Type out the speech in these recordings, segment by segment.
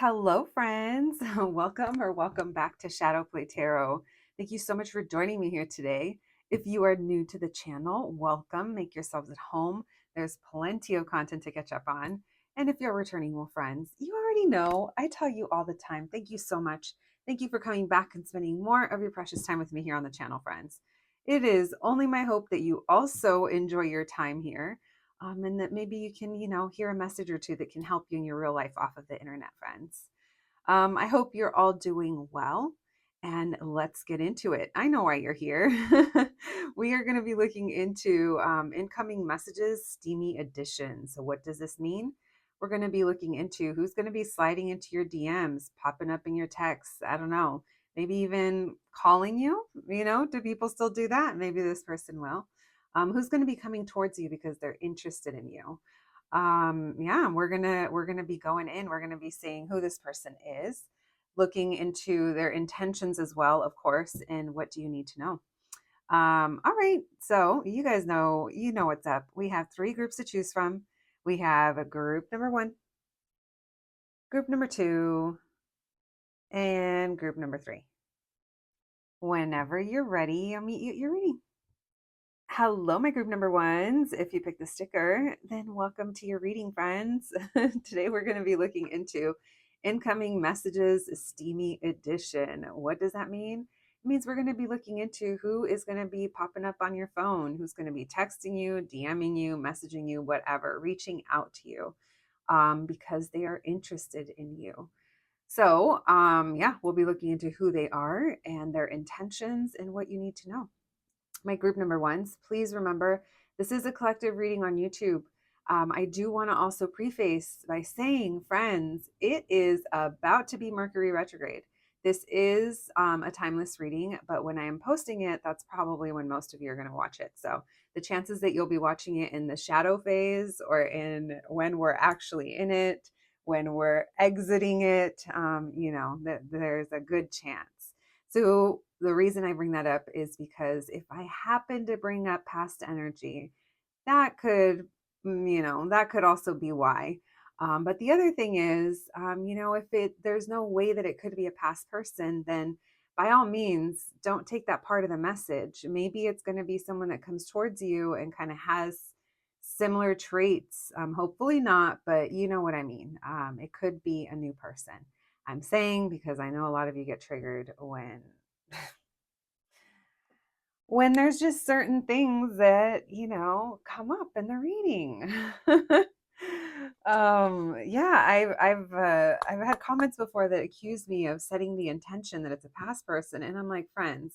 Hello, friends. Welcome back to Shadow Play Tarot. Thank you so much for joining me here today. If you are new to the channel, welcome. Make yourselves at home. There's plenty of content to catch up on. And if you're returning, well, friends, you already know I tell you all the time. Thank you so much. Thank you for coming back and spending more of your precious time with me here on the channel, friends. It is only my hope that you also enjoy your time here, and that maybe you can, hear a message or two that can help you in your real life off of the internet, friends. I hope you're all doing well, and let's get into it. I know why you're here. We are going to be looking into incoming messages, steamy edition. So, what does this mean? We're going to be looking into who's going to be sliding into your DMs, popping up in your texts. I don't know, maybe even calling you. Do people still do that? Maybe this person will. Who's going to be coming towards you because they're interested in you? Yeah, we're gonna be going in, we're gonna be seeing who this person is, looking into their intentions as well, of course, and what do you need to know. All right, so you guys know, what's up. We have three groups to choose from. We have a group number one, group number two, and group number three. Whenever you're ready, I'll meet you at your reading. Hello, my group number ones. If you picked the sticker, then welcome to your reading, friends. Today we're going to be looking into incoming messages, steamy edition. What does that mean? It means we're going to be looking into who is going to be popping up on your phone, who's going to be texting you, DMing you, messaging you, whatever, reaching out to you, because they are interested in you. So, yeah, we'll be looking into who they are and their intentions and what you need to know. My group number ones, please remember this is a collective reading on YouTube. I do want to also preface by saying, friends, it is about to be Mercury retrograde. This is a timeless reading, but when I am posting it, that's probably when most of you are going to watch it. So the chances that you'll be watching it in the shadow phase or in when we're actually in it, when we're exiting it, there's a good chance. So the reason I bring that up is because if I happen to bring up past energy, that could, that could also be why. But the other thing is, if there's no way that it could be a past person, then by all means, don't take that part of the message. Maybe it's going to be someone that comes towards you and kind of has similar traits. Hopefully not, but you know what I mean. It could be a new person. I'm saying because I know a lot of you get triggered when there's just certain things that come up in the reading. Yeah, I've had comments before that accuse me of setting the intention that it's a past person, and I'm like, friends,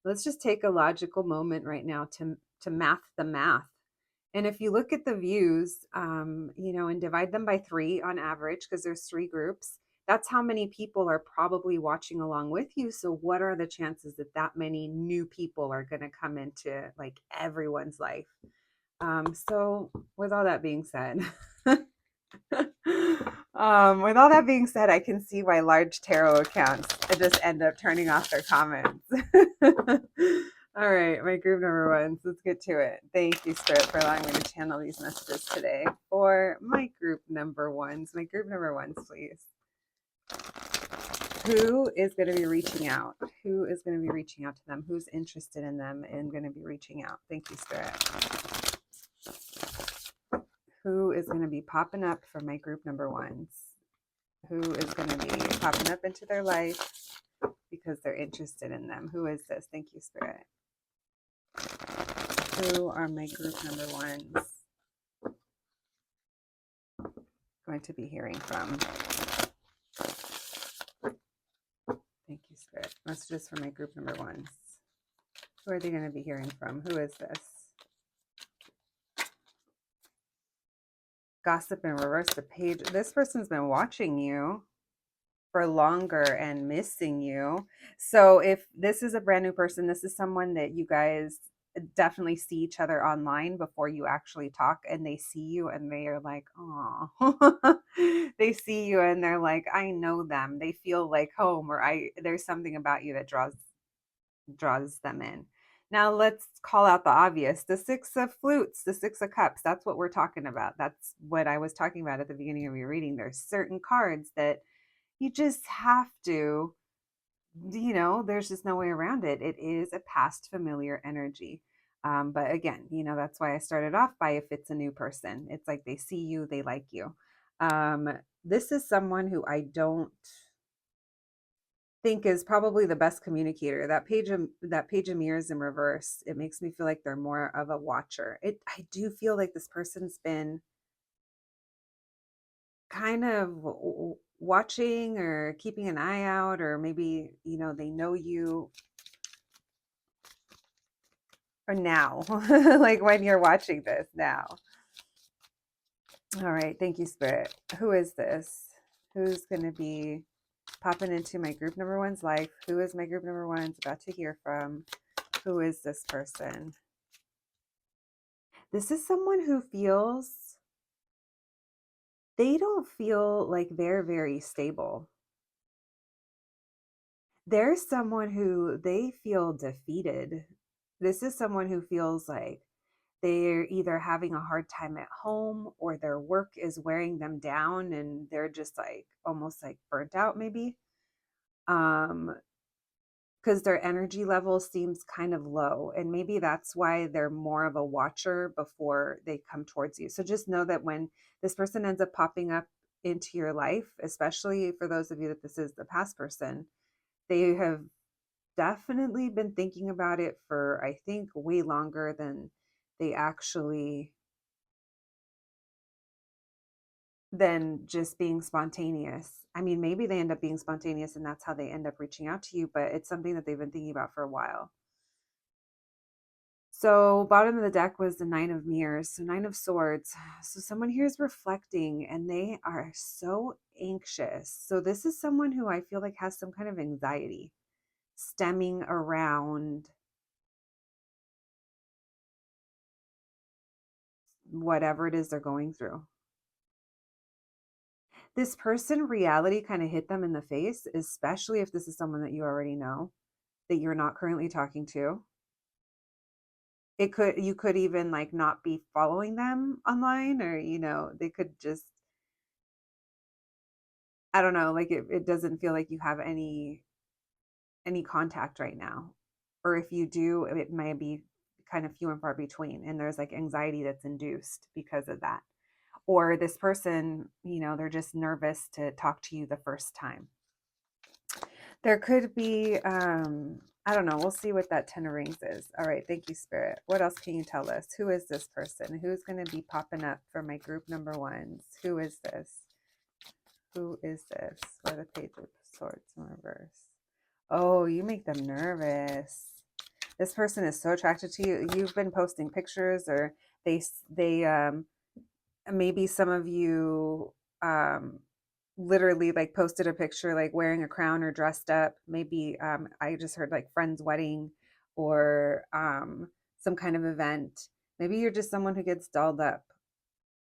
let's just take a logical moment right now to math the math. And if you look at the views, and divide them by three on average, because there's three groups, that's how many people are probably watching along with you. So, what are the chances that that many new people are going to come into like everyone's life? So, with all that being said, I can see why large tarot accounts just end up turning off their comments. All right, my group number ones, let's get to it. Thank you, Spirit, for allowing me to channel these messages today for my group number ones. My group number ones, please. Who is going to be reaching out? Who is going to be reaching out to them? Who's interested in them and going to be reaching out? Thank you, Spirit. Who is going to be popping up for my group number ones? Who is going to be popping up into their life because they're interested in them? Who is this? Thank you, Spirit. Who are my group number ones going to be hearing from? Thank you, Spirit. Messages for my group number ones. Who are they going to be hearing from? Who is this? Gossip and reverse the page. This person's been watching you for longer and missing you. So if this is a brand new person, this is someone that you guys definitely see each other online before you actually talk, and they see you and they are like, oh, they see you and they're like, I know them. They feel like home, or there's something about you that draws them in. Now let's call out the obvious. The Six of Flutes, the Six of Cups, that's what we're talking about. That's what I was talking about at the beginning of your reading. There's certain cards that You just have to, there's just no way around it. It is a past familiar energy. But again, that's why I started off by if it's a new person, it's like they see you, they like you. Um, this is someone who I don't think is probably the best communicator. That page of mirrors in reverse, it makes me feel like they're more of a watcher. I do feel like this person's been kind of watching or keeping an eye out, or maybe they know you or now, like when you're watching this now. All right, thank you, Spirit. Who is this? Who's going to be popping into my group number one's life? Who is my group number one's about to hear from? Who is this person? This is someone who feels, they don't feel like they're very stable. There's someone who they feel defeated. This is someone who feels like they're either having a hard time at home or their work is wearing them down and they're just like almost like burnt out maybe. Um because their energy level seems kind of low, and maybe that's why they're more of a watcher before they come towards you. So just know that when this person ends up popping up into your life, especially for those of you that this is the past person, they have definitely been thinking about it for, I think, way longer than they actually, than just being spontaneous. I mean, maybe they end up being spontaneous and that's how they end up reaching out to you, but it's something that they've been thinking about for a while. So, bottom of the deck was the Nine of Mirrors, so Nine of Swords. So, someone here is reflecting and they are so anxious. So, this is someone who I feel like has some kind of anxiety stemming around whatever it is they're going through. This person, reality kind of hit them in the face, especially if this is someone that you already know, that you're not currently talking to. You could even like not be following them online, or they could just, I don't know, like it doesn't feel like you have any contact right now. Or if you do, it may be kind of few and far between, and there's like anxiety that's induced because of that. Or this person, they're just nervous to talk to you the first time. There could be, I don't know. We'll see what that 10 of rings is. All right. Thank you, Spirit. What else can you tell us? Who is this person? Who's going to be popping up for my group number ones? Who is this? Who is this? Or the Page of Swords in reverse. Oh, you make them nervous. This person is so attracted to you. You've been posting pictures, or they maybe some of you literally like posted a picture like wearing a crown or dressed up. Maybe I just heard like friend's wedding, or some kind of event. Maybe you're just someone who gets dolled up.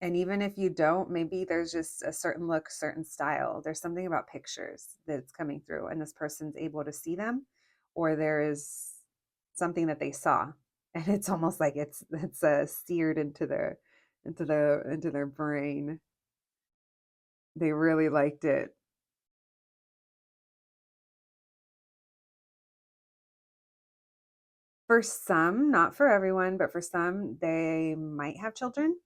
And even if you don't, maybe there's just a certain look, certain style. There's something about pictures that's coming through, and this person's able to see them, or there is something that they saw, and it's almost like it's seared into their brain. They really liked it. For some, not for everyone, but for some, they might have children.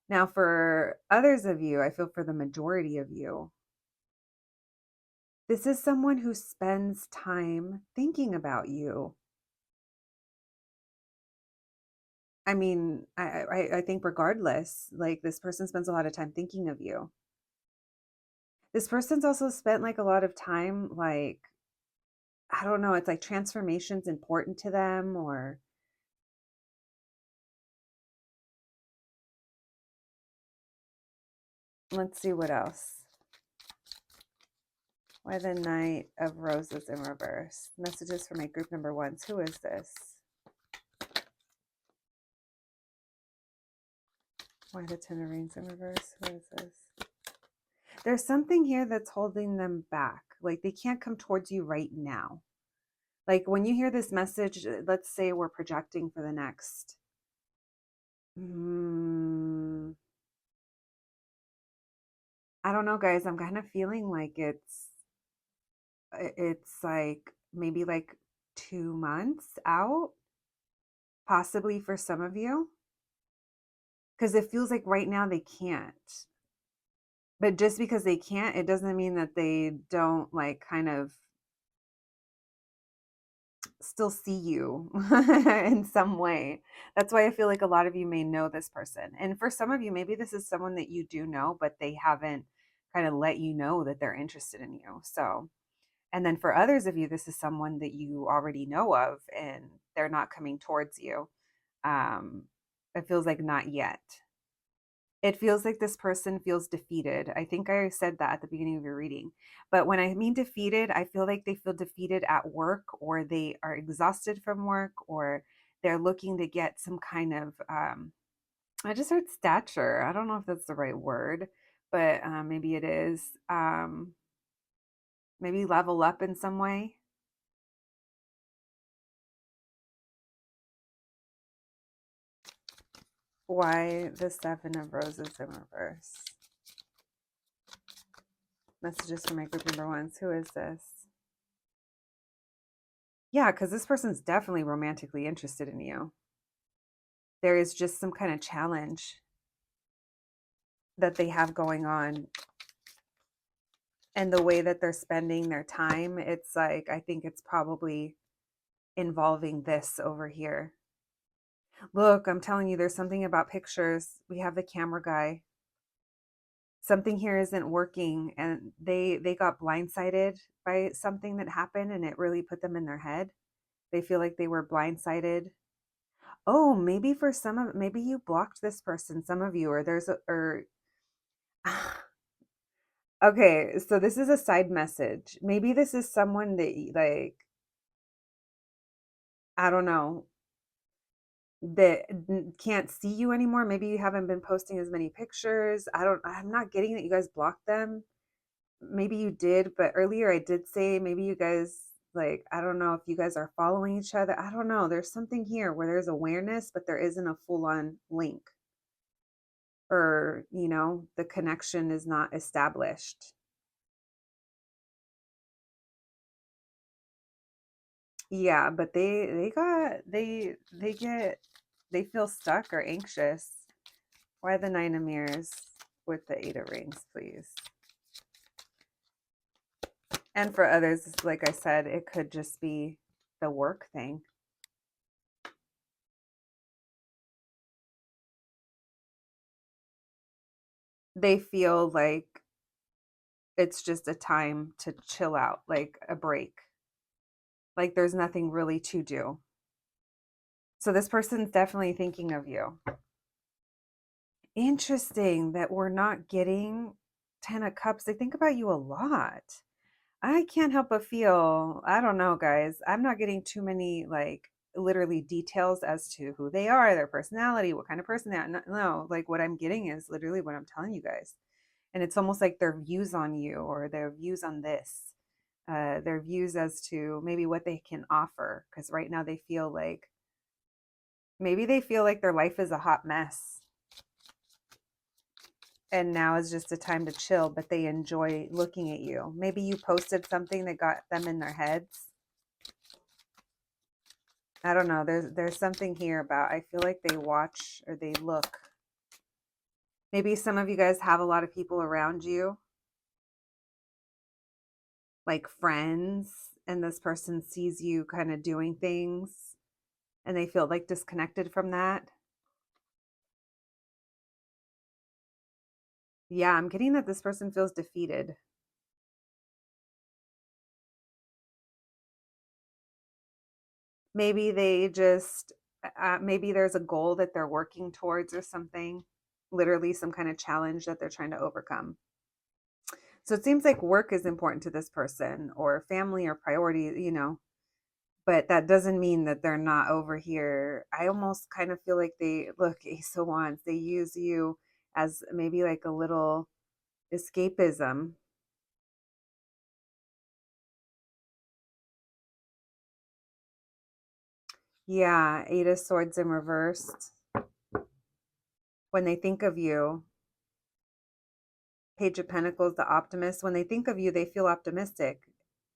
Now, for others of you, I feel for the majority of you, this is someone who spends time thinking about you. I mean, I think regardless, like this person spends a lot of time thinking of you. This person's also spent like a lot of time, like, I don't know, it's like transformation's important to them, or let's see what else. Why the Knight of Roses in reverse? Messages for my group number ones. Who is this? Why the Ten of Reins in reverse? Who is this? There's something here that's holding them back. Like they can't come towards you right now. Like when you hear this message, let's say we're projecting for the next, I don't know, guys. I'm kind of feeling like it's like maybe like 2 months out, possibly for some of you, because it feels like right now they can't. But just because they can't, it doesn't mean that they don't like kind of still see you in some way. That's why I feel like a lot of you may know this person. And for some of you, maybe this is someone that you do know, but they haven't kind of let you know that they're interested in you. So, and then for others of you, this is someone that you already know of and they're not coming towards you. Um, it feels like not yet. It feels like this person feels defeated. I think I said that at the beginning of your reading. But when I mean defeated, I feel like they feel defeated at work, or they are exhausted from work, or they're looking to get some kind of, I just heard stature. I don't know if that's the right word, but maybe it is. Maybe level up in some way. Why the Seven of Roses in reverse? Messages for my group number ones. Who is this? Yeah, because this person's definitely romantically interested in you. There is just some kind of challenge that they have going on. And the way that they're spending their time, it's like, I think it's probably involving this over here. Look, I'm telling you, there's something about pictures. We have the camera guy. Something here isn't working, and they got blindsided by something that happened, and it really put them in their head. They feel like they were blindsided. Oh, maybe for some of, maybe you blocked this person, some of you, or there's a, or okay, so this is a side message. Maybe this is someone that like, I don't know, that can't see you anymore. Maybe you haven't been posting as many pictures. I'm not getting that you guys blocked them. Maybe you did, but earlier I did say maybe you guys, like, I don't know if you guys are following each other. I don't know. There's something here where there's awareness, but there isn't a full on link, or, the connection is not established. Yeah, but they feel stuck or anxious. Why the Nine of Mirrors with the Eight of Rings, please? And for others, like I said, it could just be the work thing. They feel like it's just a time to chill out, like a break. Like there's nothing really to do. So this person's definitely thinking of you. Interesting that we're not getting Ten of Cups. They think about you a lot. I can't help but feel, I don't know, guys. I'm not getting too many, like, literally details as to who they are, their personality, what kind of person they are. No, like what I'm getting is literally what I'm telling you guys. And it's almost like their views on you, or their views on this, their views as to maybe what they can offer. Because right now they feel like, maybe they feel like their life is a hot mess, and now is just a time to chill, but they enjoy looking at you. Maybe you posted something that got them in their heads. I don't know. There's something here about, I feel like they watch or they look. Maybe some of you guys have a lot of people around you, like friends, and this person sees you kind of doing things and they feel like disconnected from that. Yeah, I'm getting that this person feels defeated. Maybe they just, maybe there's a goal that they're working towards or something, literally some kind of challenge that they're trying to overcome. So it seems like work is important to this person, or family, or priority. But that doesn't mean that they're not over here. I almost kind of feel like they look, Ace of Wands, they use you as maybe like a little escapism. Yeah, Eight of Swords in reversed. When they think of you, Page of Pentacles, the optimist. When they think of you, they feel optimistic.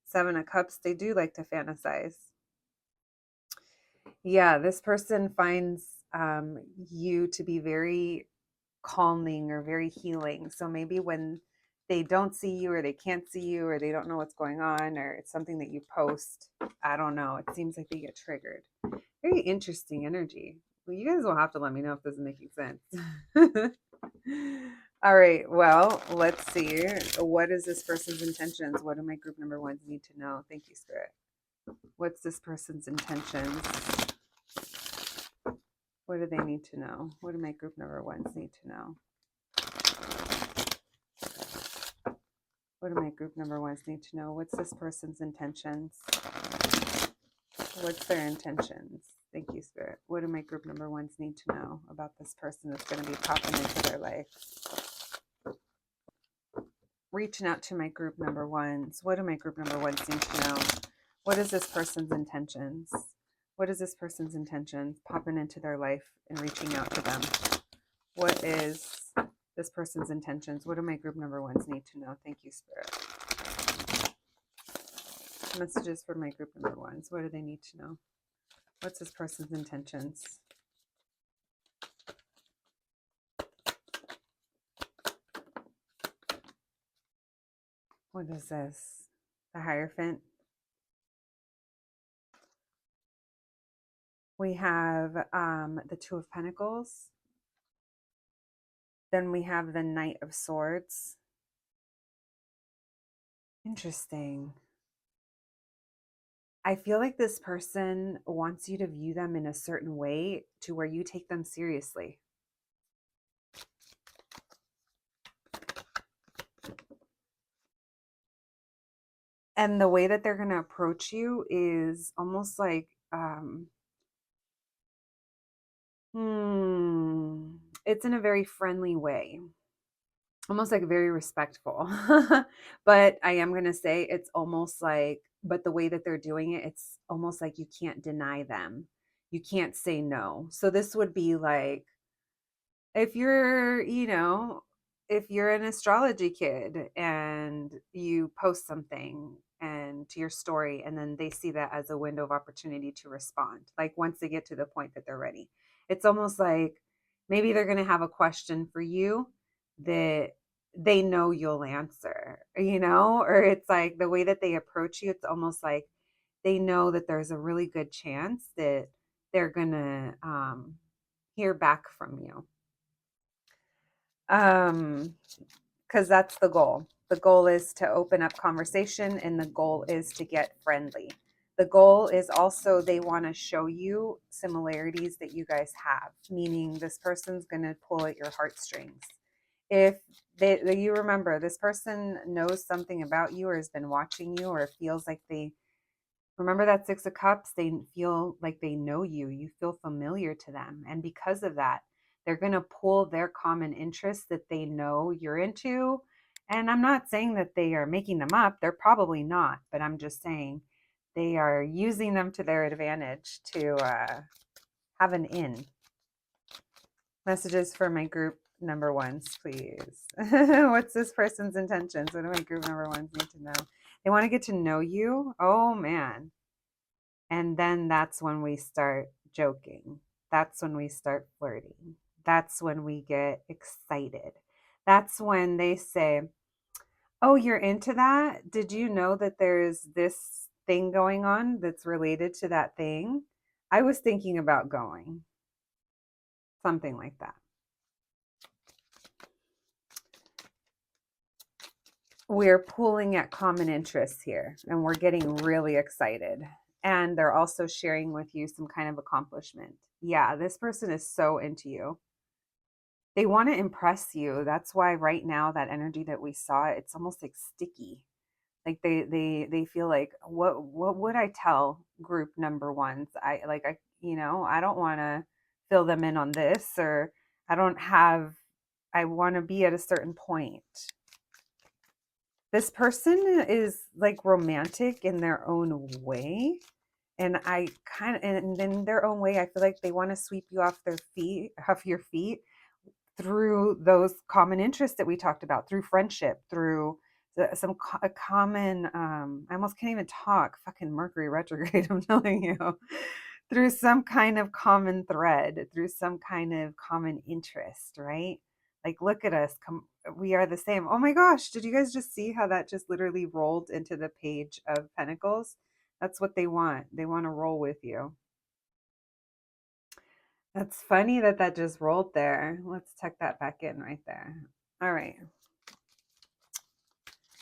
Seven of Cups, they do like to fantasize. Yeah, this person finds you to be very calming or very healing. So maybe when they don't see you or they can't see you or they don't know what's going on or it's something that you post, I don't know, it seems like they get triggered. Very interesting energy. Well, you guys will have to let me know if this is making sense. All right, well, let's see. What is this person's intentions? What do my group number ones need to know? Thank you, Spirit. What's this person's intentions? What do they need to know? What do my group number ones need to know? What do my group number ones need to know? What's this person's intentions? What's their intentions? Thank you, Spirit. What do my group number ones need to know about this person that's going to be popping into their life? Reaching out to my group number ones. What do my group number ones need to know? What is this person's intentions? What is this person's intentions popping into their life and reaching out to them? What is this person's intentions? What do my group number ones need to know? Thank you, Spirit. Messages for my group number ones. What do they need to know? What's this person's intentions? What is this? The Hierophant. We have the Two of Pentacles. Then we have the Knight of Swords. Interesting. I feel like this person wants you to view them in a certain way to where you take them seriously. And the way that they're going to approach you is almost like, it's in a very friendly way, almost like very respectful. But I am going to say it's almost like, but the way that they're doing it, it's almost like you can't deny them. You can't say no. So this would be like, if you're, if you're an astrology kid and you post something and to your story, and then they see that as a window of opportunity to respond, like once they get to the point that they're ready, it's almost like maybe they're going to have a question for you that they know you'll answer, or it's like the way that they approach you, it's almost like they know that there's a really good chance that they're going to hear back from you. Because that's the goal. The goal is to open up conversation, and the goal is to get friendly. The goal is also they want to show you similarities that you guys have, meaning this person's going to pull at your heartstrings. If you remember, this person knows something about you or has been watching you or feels like they remember that Six of Cups, they feel like they know you. You feel familiar to them. And because of that, they're going to pull their common interests that they know you're into. And I'm not saying that they are making them up. They're probably not. But I'm just saying they are using them to their advantage to have an in. Messages for my group number ones, please. What's this person's intentions? What do my group number ones need to know? They want to get to know you. Oh, man. And then that's when we start joking. That's when we start flirting. That's when we get excited. That's when they say, oh, you're into that? Did you know that there's this thing going on that's related to that thing? I was thinking about going. Something like that. We're pulling at common interests here, and we're getting really excited. And they're also sharing with you some kind of accomplishment. Yeah, this person is so into you. They want to impress you. That's why right now that energy that we saw, it's almost like sticky. Like they feel like, what would I tell group number ones? I don't want to fill them in on this, or I want to be at a certain point. This person is like romantic in their own way. And and in their own way, I feel like they want to sweep you off your feet through those common interests that we talked about, through friendship, through a common, I almost can't even talk, fucking Mercury retrograde, I'm telling you, through some kind of common thread, through some kind of common interest, right? Like, look at us, we are the same. Oh my gosh, did you guys just see how that just literally rolled into the page of Pentacles? That's what they want. They want to roll with you. That's funny that that just rolled there. Let's tuck that back in right there. All right.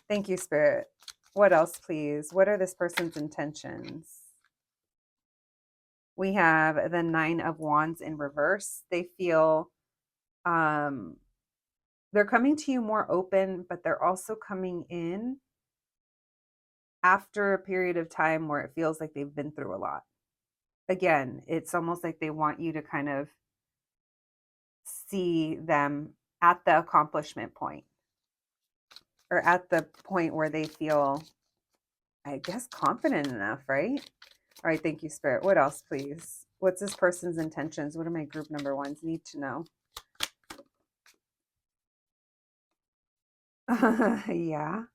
Thank you, Spirit. What else, please? What are this person's intentions? We have the Nine of Wands in reverse. They feel they're coming to you more open, but they're also coming in after a period of time where it feels like they've been through a lot. Again, it's almost like they want you to kind of see them at the accomplishment point, or at the point where they feel, I guess, confident enough, right? All right, thank you, Spirit. What else, please? What's this person's intentions? What do my group number ones need to know? Yeah.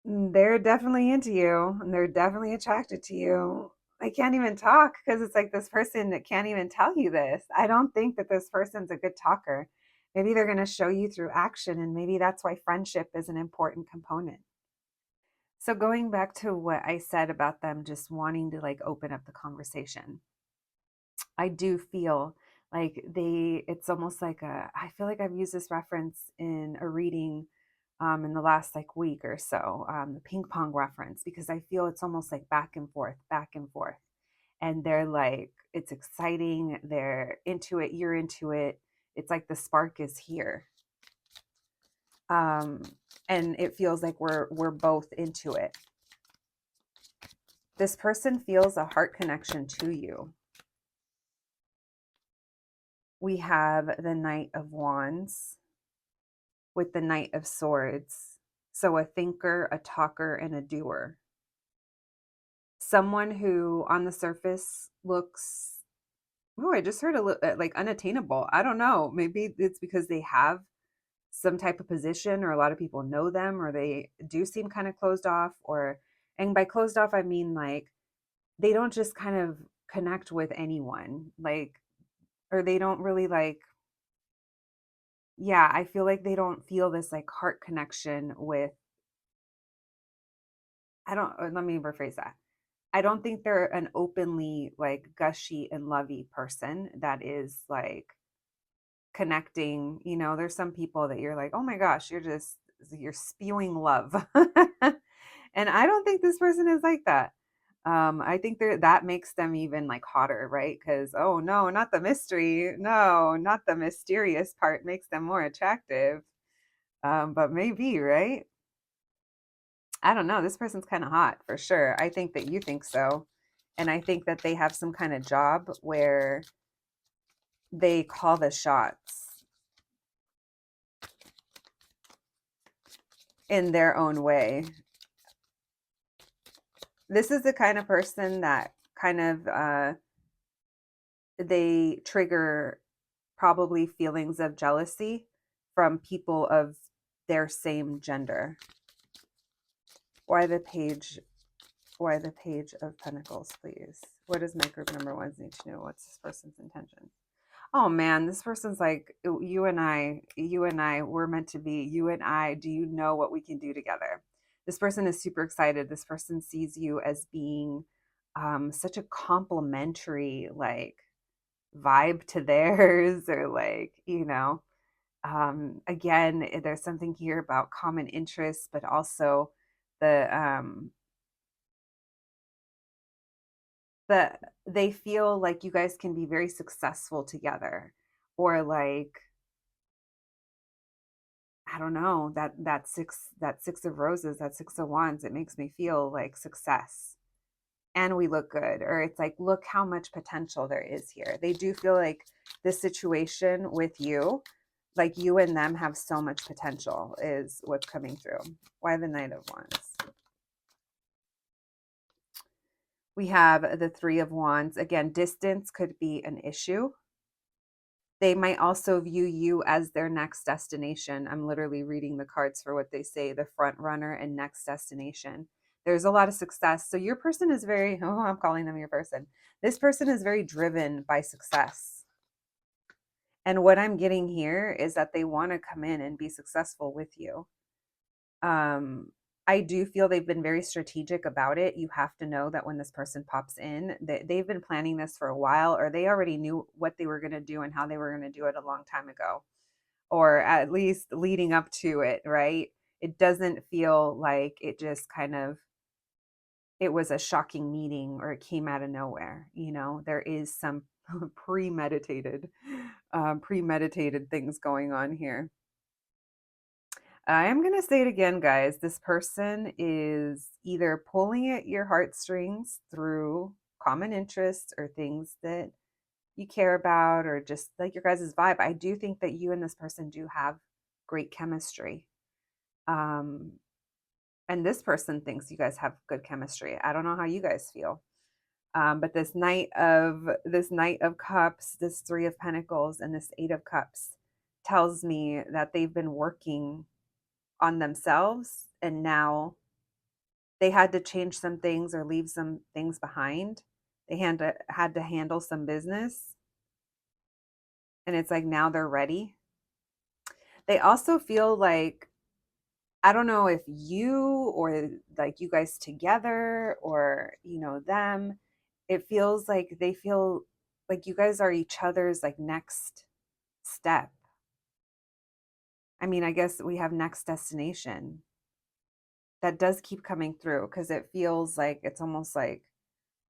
They're definitely into you and they're definitely attracted to you. I can't even talk because it's like this person that can't even tell you this. I don't think that this person's a good talker. Maybe they're going to show you through action, and maybe that's why friendship is an important component. So, going back to what I said about them just wanting to like open up the conversation, I do feel like it's almost like I feel like I've used this reference in a reading in the last like week or so, the ping pong reference, because I feel it's almost like back and forth, back and forth. And they're like, it's exciting. They're into it. You're into it. It's like the spark is here. Um, and it feels like we're both into it. This person feels a heart connection to you. We have the Knight of Wands with the Knight of Swords. So a thinker, a talker, and a doer. Someone who on the surface looks, oh, I just heard like unattainable. I don't know. Maybe it's because they have some type of position, or a lot of people know them, or they do seem kind of closed off, and by closed off, I mean like they don't just kind of connect with anyone, like, or they don't really like, yeah, I feel like they don't feel this like heart connection with, I don't, let me rephrase that. I don't think they're an openly like gushy and lovey person that is like connecting. You know, there's some people that you're like, oh my gosh, you're spewing love. And I don't think this person is like that. I think that makes them even like hotter, right? Because, oh no, not the mystery. No, not the mysterious part makes them more attractive. But maybe, right? I don't know. This person's kind of hot for sure. I think that you think so. And I think that they have some kind of job where they call the shots in their own way. This is the kind of person that kind of they trigger probably feelings of jealousy from people of their same gender. Why the page of Pentacles, please? What does my group number ones need to know? What's this person's intention? Oh man, this person's like, you and I, we're meant to be. You and I, do you know what we can do together? This person is super excited. This person sees you as being such a complementary like vibe to theirs, or like, you know, again, there's something here about common interests, but also the the they feel like you guys can be very successful together, or like, I don't know, that six of roses, that six of wands, it makes me feel like success, and we look good, or it's like, look how much potential there is here. They do feel like this situation with you, like you and them have so much potential, is what's coming through. Why the Knight of Wands? We have the Three of Wands. Again, distance could be an issue. They might also view you as their next destination. I'm literally reading the cards for what they say, the front runner and next destination. There's a lot of success. So your person is very, oh, I'm calling them your person. This person is very driven by success. And what I'm getting here is that they want to come in and be successful with you. I do feel they've been very strategic about it. You have to know that when this person pops in, they've been planning this for a while, or they already knew what they were going to do and how they were going to do it a long time ago, or at least leading up to it, right? It doesn't feel like it just kind of, it was a shocking meeting or it came out of nowhere. There is some premeditated things going on here. I am going to say it again, guys. This person is either pulling at your heartstrings through common interests or things that you care about, or just like your guys' vibe. I do think that you and this person do have great chemistry. And this person thinks you guys have good chemistry. I don't know how you guys feel. But this Knight of Cups, this Three of Pentacles, and this Eight of Cups tells me that they've been working on themselves, and now they had to change some things or leave some things behind. They had to handle some business, and it's like now they're ready. They also feel like, I don't know if you or like you guys together or them, it feels like they feel like you guys are each other's like next step. I mean, I guess we have next destination. That does keep coming through, because it feels like it's almost like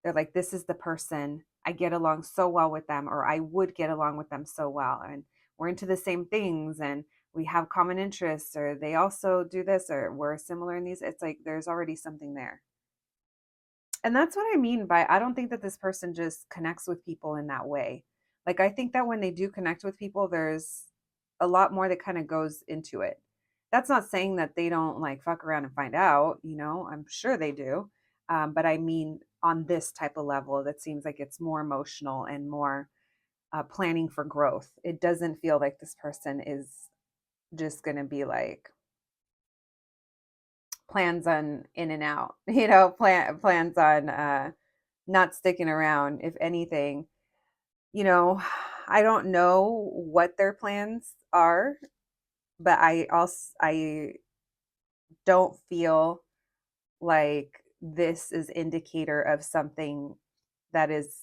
they're like, this is the person, I get along so well with them, or I would get along with them so well, and we're into the same things, and we have common interests, or they also do this, or we're similar in these. It's like there's already something there. And that's what I mean by, I don't think that this person just connects with people in that way. Like, I think that when they do connect with people, there's a lot more that kind of goes into it. That's not saying that they don't like fuck around and find out, I'm sure they do. But I mean, on this type of level, that seems like it's more emotional and more planning for growth. It doesn't feel like this person is just going to be like, plans on in and out, plans on not sticking around. If anything, I don't know what their plans are, but I don't feel like this is indicator of something that is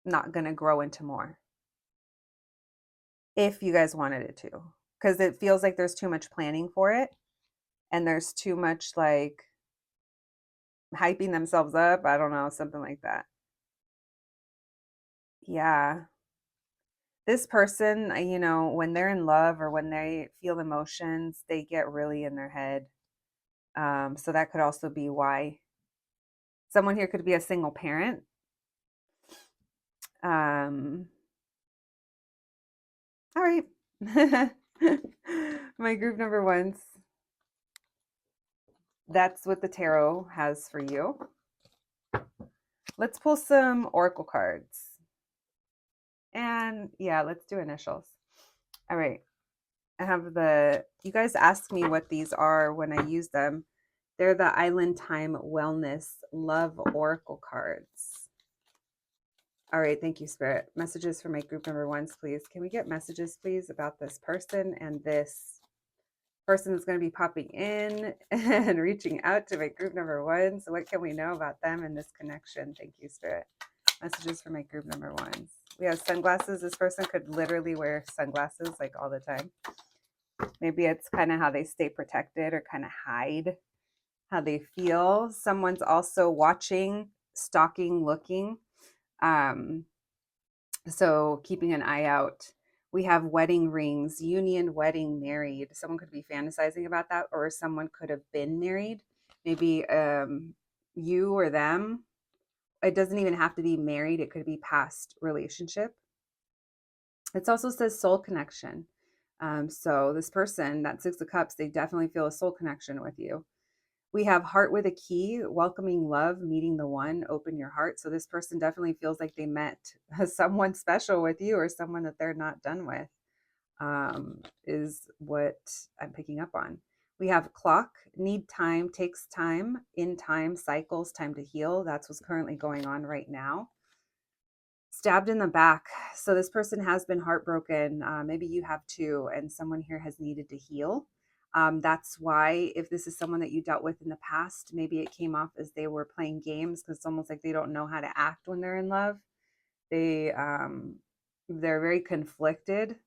not going to grow into more, if you guys wanted it to, because it feels like there's too much planning for it, and there's too much like hyping themselves up. I don't know, something like that. Yeah. This person, when they're in love or when they feel emotions, they get really in their head. So that could also be why. Someone here could be a single parent. All right. My group number ones. That's what the tarot has for you. Let's pull some oracle cards. And yeah, let's do initials. All right. I have you guys ask me what these are when I use them. They're the Island Time Wellness Love Oracle cards. All right, thank you, Spirit. Messages for my group number ones, please. Can we get messages, please, about this person and this person that's going to be popping in and reaching out to my group number ones? What can we know about them and this connection? Thank you, Spirit. Messages for my group number ones. We have sunglasses. This person could literally wear sunglasses like all the time. Maybe it's kind of how they stay protected or kind of hide how they feel. Someone's also watching, stalking, looking. So keeping an eye out. We have wedding rings, union, wedding, married. Someone could be fantasizing about that, or someone could have been married. Maybe you or them. It doesn't even have to be married. It could be past relationship. It also says soul connection. So this person, that Six of Cups, they definitely feel a soul connection with you. We have heart with a key, welcoming love, meeting the one, open your heart. So this person definitely feels like they met someone special with you, or someone that they're not done with, is what I'm picking up on. We have clock, need time, takes time, in time, cycles, time to heal. That's what's currently going on right now. Stabbed in the back. So this person has been heartbroken. Maybe you have too, and someone here has needed to heal. That's why, if this is someone that you dealt with in the past, maybe it came off as they were playing games, because it's almost like they don't know how to act when they're in love. They're very conflicted.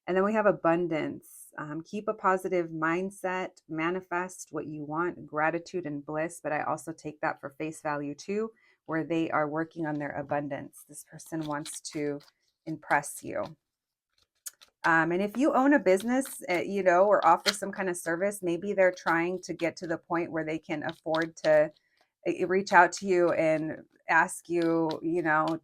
And then we have abundance. Keep a positive mindset, manifest what you want, gratitude and bliss. But I also take that for face value too, where they are working on their abundance. This person wants to impress you. And if you own a business, or offer some kind of service, maybe they're trying to get to the point where they can afford to reach out to you and ask you,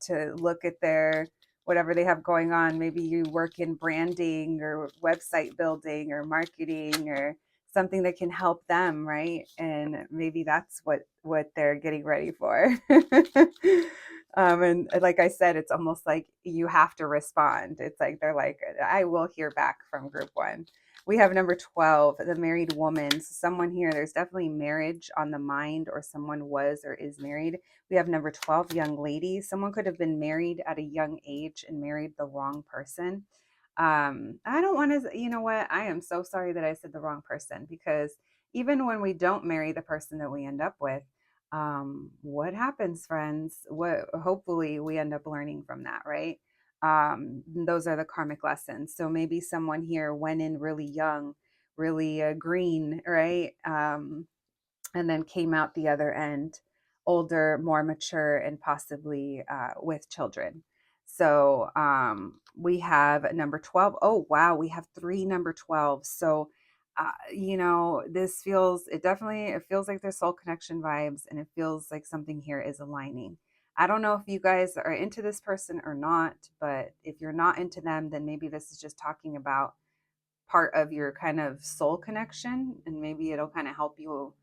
to look at their whatever they have going on. Maybe you work in branding or website building or marketing or something that can help them, right? And maybe that's what they're getting ready for. And like I said, it's almost like you have to respond. It's like they're like, I will hear back from group one. We have number 12, the married woman. So someone here, there's definitely marriage on the mind, or someone was or is married. We have number 12, young lady. Someone could have been married at a young age and married the wrong person. I don't want to, you know what? I am so sorry that I said the wrong person, because even when we don't marry the person that we end up with, what happens, friends? What hopefully we end up learning from that, right? Those are the karmic lessons. So maybe someone here went in really young, really green, right? And then came out the other end older, more mature, and possibly with children. So we have number 12. Oh, wow. We have three number 12. So, it feels like there's soul connection vibes, and it feels like something here is aligning. I don't know if you guys are into this person or not, but if you're not into them, then maybe this is just talking about part of your kind of soul connection, and maybe it'll kind of help you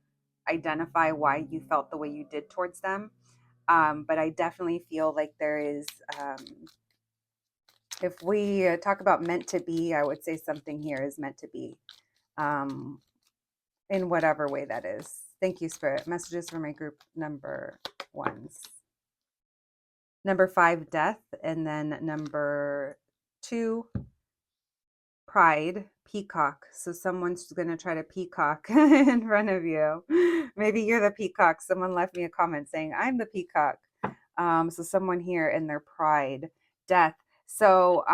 identify why you felt the way you did towards them. But I definitely feel like there is, if we talk about meant to be, I would say something here is meant to be, um, in whatever way that is. Thank you, Spirit. Messages for my group number ones. Number 5, death. And then number 2, pride, peacock. So someone's going to try to peacock in front of you. Maybe you're the peacock. Someone left me a comment saying, I'm the peacock. So someone here in their pride, death. So,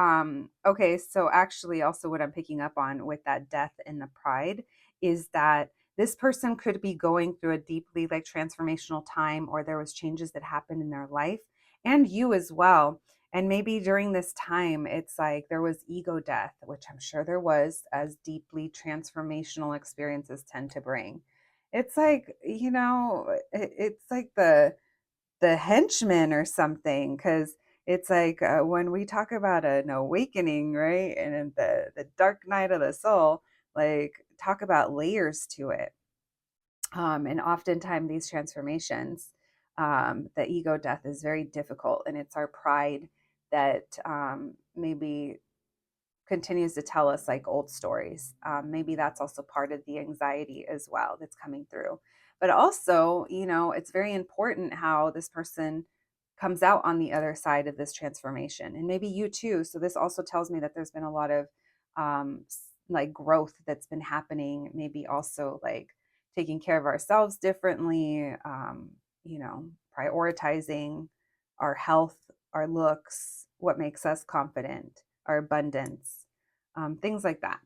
okay. So actually also what I'm picking up on with that death and the pride is that this person could be going through a deeply like transformational time, or there was changes that happened in their life, and you as well. And maybe during this time, it's like there was ego death, which I'm sure there was, as deeply transformational experiences tend to bring. It's like, it's like the henchman or something, because it's like when we talk about an awakening, right? And in the dark night of the soul, like talk about layers to it. And oftentimes these transformations, the ego death is very difficult, and it's our pride that maybe continues to tell us like old stories. Maybe that's also part of the anxiety as well that's coming through. But also, it's very important how this person comes out on the other side of this transformation, and maybe you too. So this also tells me that there's been a lot of like growth that's been happening. Maybe also like taking care of ourselves differently, prioritizing our health, our looks, what makes us confident, our abundance, things like that.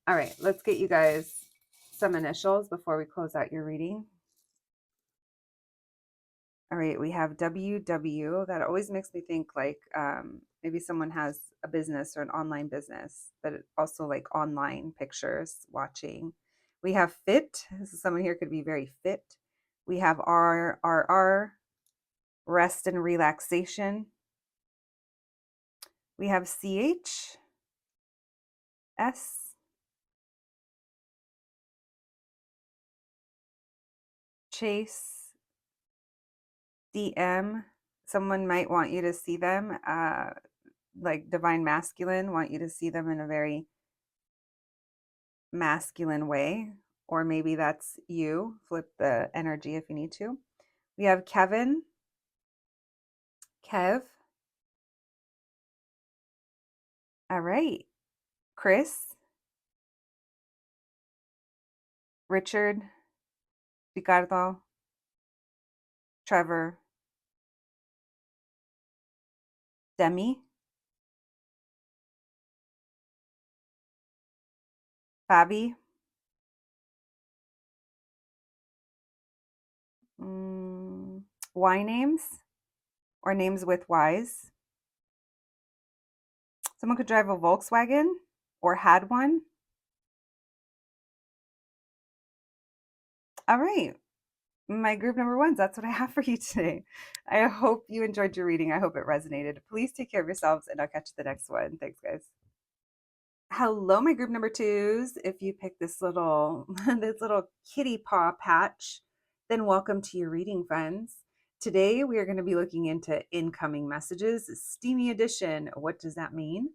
All right, let's get you guys some initials before we close out your reading. All right, we have WW. That always makes me think like maybe someone has a business or an online business, but also like online pictures watching. We have fit. So someone here could be very fit. We have RRR, rest and relaxation. We have CH, S, chase, DM. Someone might want you to see them, like divine masculine, want you to see them in a very masculine way. Or maybe that's you. Flip the energy if you need to. We have Kevin, Kev. All right. Chris, Richard, Ricardo, Trevor, Demi, Fabi, Y names or names with Ys. Someone could drive a Volkswagen or had one. All right. My group number ones, that's what I have for you today. I hope you enjoyed your reading. I hope it resonated. Please take care of yourselves and I'll catch you the next one. Thanks, guys. Hello, my group number twos. If you pick this little this little kitty paw patch, then welcome to your reading, friends. Today we are going to be looking into incoming messages, steamy edition. What does that mean?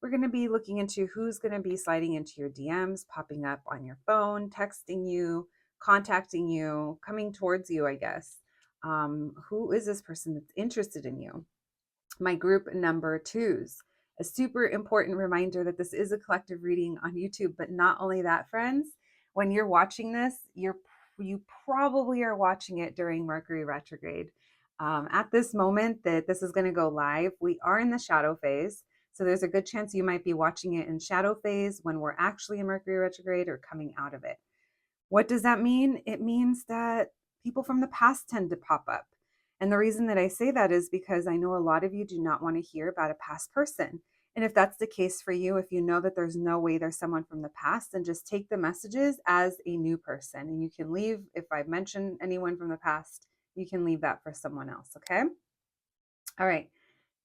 We're going to be looking into who's going to be sliding into your DMs, popping up on your phone, texting you, contacting you, coming towards you, I guess. Who is this person that's interested in you? My group number twos. A super important reminder that this is a collective reading on YouTube, but not only that, friends, when you're watching this, you probably are watching it during Mercury retrograde. At this moment that this is going to go live, we are in the shadow phase. So there's a good chance you might be watching it in shadow phase when we're actually in Mercury retrograde or coming out of it. What does that mean? It means that people from the past tend to pop up. And the reason that I say that is because I know a lot of you do not want to hear about a past person. And if that's the case for you, if you know that there's no way there's someone from the past, then just take the messages as a new person. And you can leave, if I mention anyone from the past, you can leave that for someone else, okay? All right.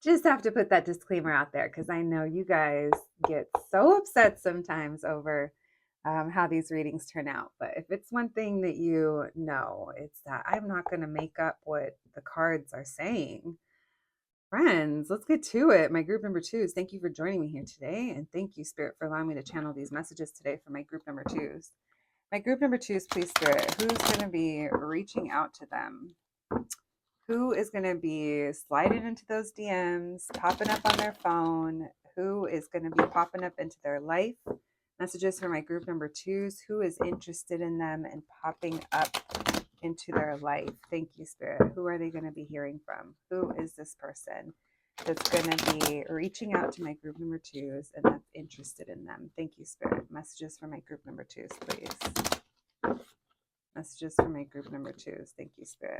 Just have to put that disclaimer out there because I know you guys get so upset sometimes over how these readings turn out. But if it's one thing that you know, it's that I'm not going to make up what the cards are saying. Friends, let's get to it. My group number twos, thank you for joining me here today. And thank you, Spirit, for allowing me to channel these messages today for my group number twos. My group number twos, please, Spirit, who's going to be reaching out to them? Who is going to be sliding into those DMs, popping up on their phone? Who is going to be popping up into their life? Messages for my group number twos. Who is interested in them and popping up into their life? Thank you, Spirit. Who are they going to be hearing from? Who is this person that's going to be reaching out to my group number twos and that's interested in them? Thank you, Spirit. Messages for my group number twos, please. Messages for my group number twos. Thank you, Spirit.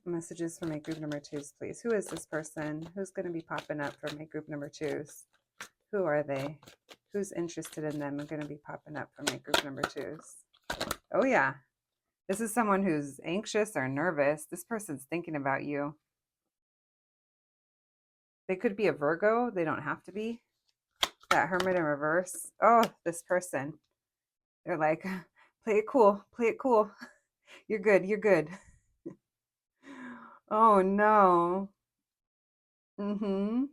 Messages for my group number twos, please. Who is this person? Who's going to be popping up for my group number twos? Who are they? Who's interested in them? I'm going to be popping up for my group number twos. Oh, yeah. This is someone who's anxious or nervous. This person's thinking about you. They could be a Virgo. They don't have to be. That Hermit in reverse. Oh, this person. They're like, play it cool. Play it cool. You're good. You're good. Oh, no. Mm-hmm.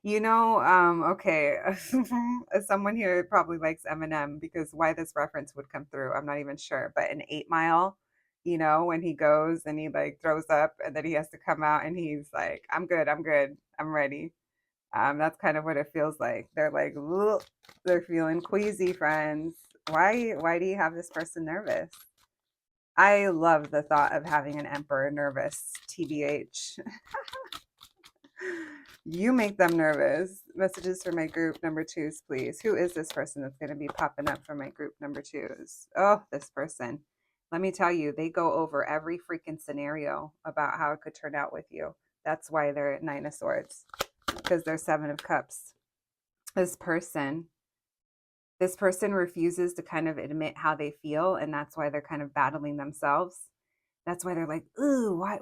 Okay, someone here probably likes Eminem because why this reference would come through, I'm not even sure. But in 8 Mile, when he goes and he like throws up and then he has to come out and he's like, I'm good, I'm ready. That's kind of what it feels like. They're like, "Ugh," they're feeling queasy, friends. Why do you have this person nervous? I love the thought of having an emperor nervous, TBH. You make them nervous. Messages for my group number twos, please. Who is this person that's going to be popping up for my group number twos? Oh, this person. Let me tell you, they go over every freaking scenario about how it could turn out with you. That's why they're at 9 of Swords, because they're 7 of Cups. This person refuses to kind of admit how they feel, and that's why they're kind of battling themselves. That's why they're like, ooh, why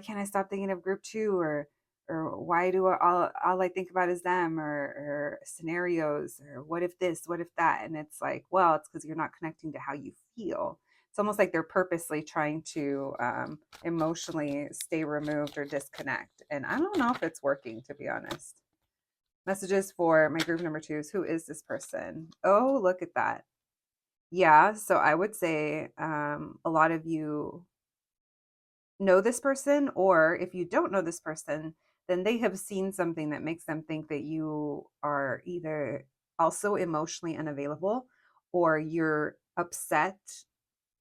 can't I stop thinking of group two? Or or why do all I think about is them, or scenarios, or what if this, what if that? And it's like, well, it's because you're not connecting to how you feel. It's almost like they're purposely trying to emotionally stay removed or disconnect. And I don't know if it's working, to be honest. Messages for my group number 2s. Who is this person? Oh, look at that. Yeah, so I would say a lot of you know this person, or if you don't know this person, then they have seen something that makes them think that you are either also emotionally unavailable, or you're upset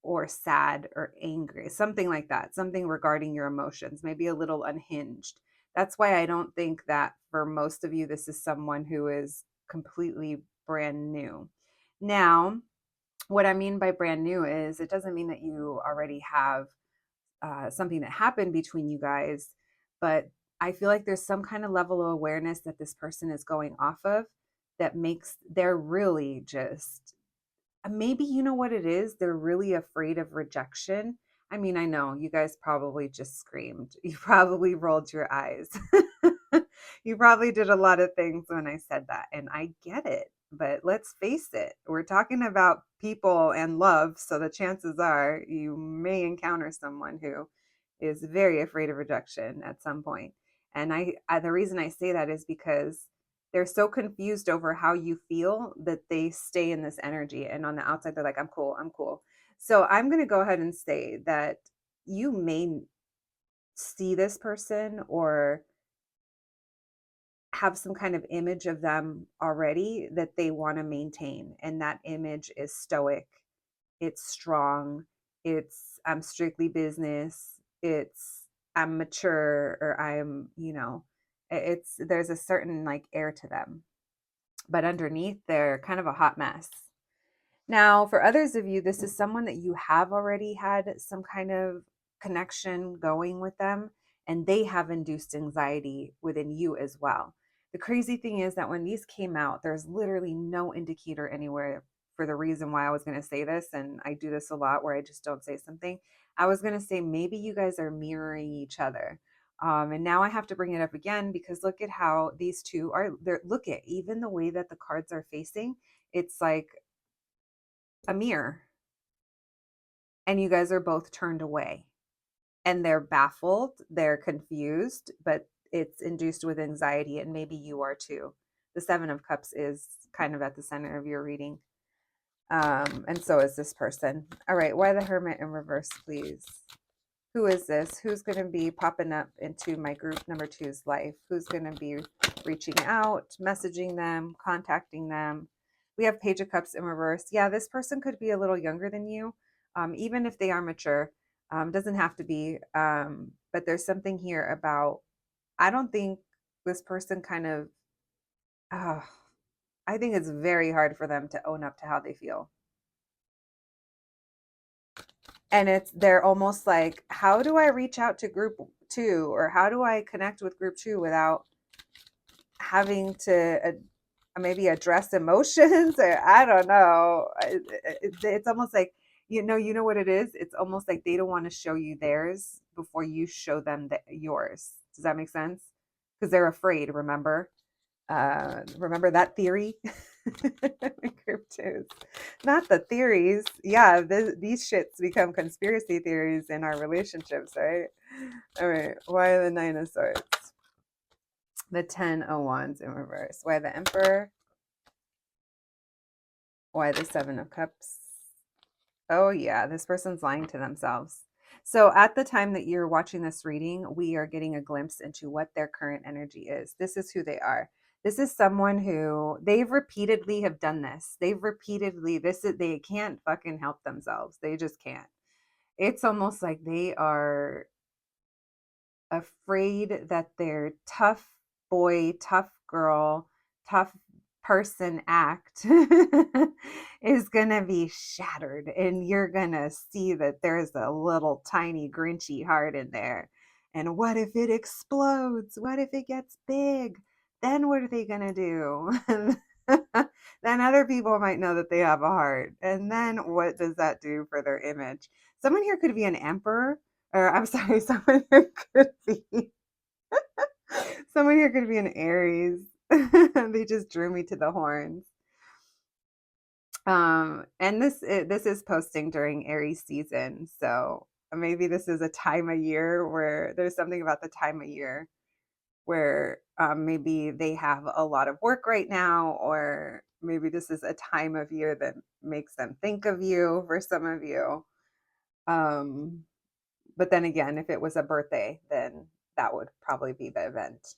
or sad or angry, something like that, something regarding your emotions, maybe a little unhinged. That's why I don't think that for most of you, this is someone who is completely brand new. Now, what I mean by brand new is it doesn't mean that you already have something that happened between you guys, but I feel like there's some kind of level of awareness that this person is going off of that makes they're really just maybe you know what it is? They're really afraid of rejection. I mean, I know you guys probably just screamed. You probably rolled your eyes. You probably did a lot of things when I said that, and I get it. But let's face it, we're talking about people and love, so the chances are you may encounter someone who is very afraid of rejection at some point. And the reason I say that is because they're so confused over how you feel that they stay in this energy. And on the outside, they're like, I'm cool, I'm cool. So I'm going to go ahead and say that you may see this person or have some kind of image of them already that they want to maintain. And that image is stoic, it's strong, it's I'm strictly business, it's I'm mature, or I'm, it's there's a certain like air to them, but underneath they're kind of a hot mess. Now, for others of you, this is someone that you have already had some kind of connection going with them, and they have induced anxiety within you as well. The crazy thing is that when these came out, there's literally no indicator anywhere for the reason why I was going to say this. And I do this a lot where I just don't say something. I was going to say maybe you guys are mirroring each other. And now I have to bring it up again because look at how these two are. Look at even the way that the cards are facing. It's like a mirror, and you guys are both turned away, and they're baffled, they're confused, but it's induced with anxiety, and maybe you are too. The 7 of Cups is kind of at the center of your reading, and so is this person. All right, why the Hermit in reverse, please? Who is this? Who's going to be popping up into my group number 2's life? Who's going to be reaching out, messaging them, contacting them? We have Page of Cups in reverse. Yeah, this person could be a little younger than you, even if they are mature. Doesn't have to be. But there's something here about, I don't think this person kind of, uh, I think it's very hard for them to own up to how they feel. And they're almost like, how do I reach out to group 2, or how do I connect with group 2 without having to maybe address emotions, or I don't know. It's almost like, you know what it is? It's almost like they don't want to show you theirs before you show them yours. Does that make sense? Because they're afraid, remember? Remember that theory? Group 2s, not the theories. Yeah, these shits become conspiracy theories in our relationships, right? All right, why the 9 of Swords? The 10 of Wands in reverse. Why the Emperor? Why the 7 of Cups? Oh yeah, this person's lying to themselves. So at the time that you're watching this reading, we are getting a glimpse into what their current energy is. This is who they are. This is someone who they've repeatedly have done this. They can't fucking help themselves. They just can't. It's almost like they are afraid that their tough boy, tough girl, tough person act is going to be shattered, and you're going to see that there's a little tiny grinchy heart in there. And what if it explodes? What if it gets big? Then what are they going to do? Then other people might know that they have a heart. And then what does that do for their image? Someone here could be an emperor, or I'm sorry, someone who could be Someone here could be an Aries. They just drew me to the horns. And this is posting during Aries season, so maybe this is a time of year where there's something about the time of year where maybe they have a lot of work right now, or maybe this is a time of year that makes them think of you for some of you. Um, but then again, if it was a birthday, then that would probably be the event.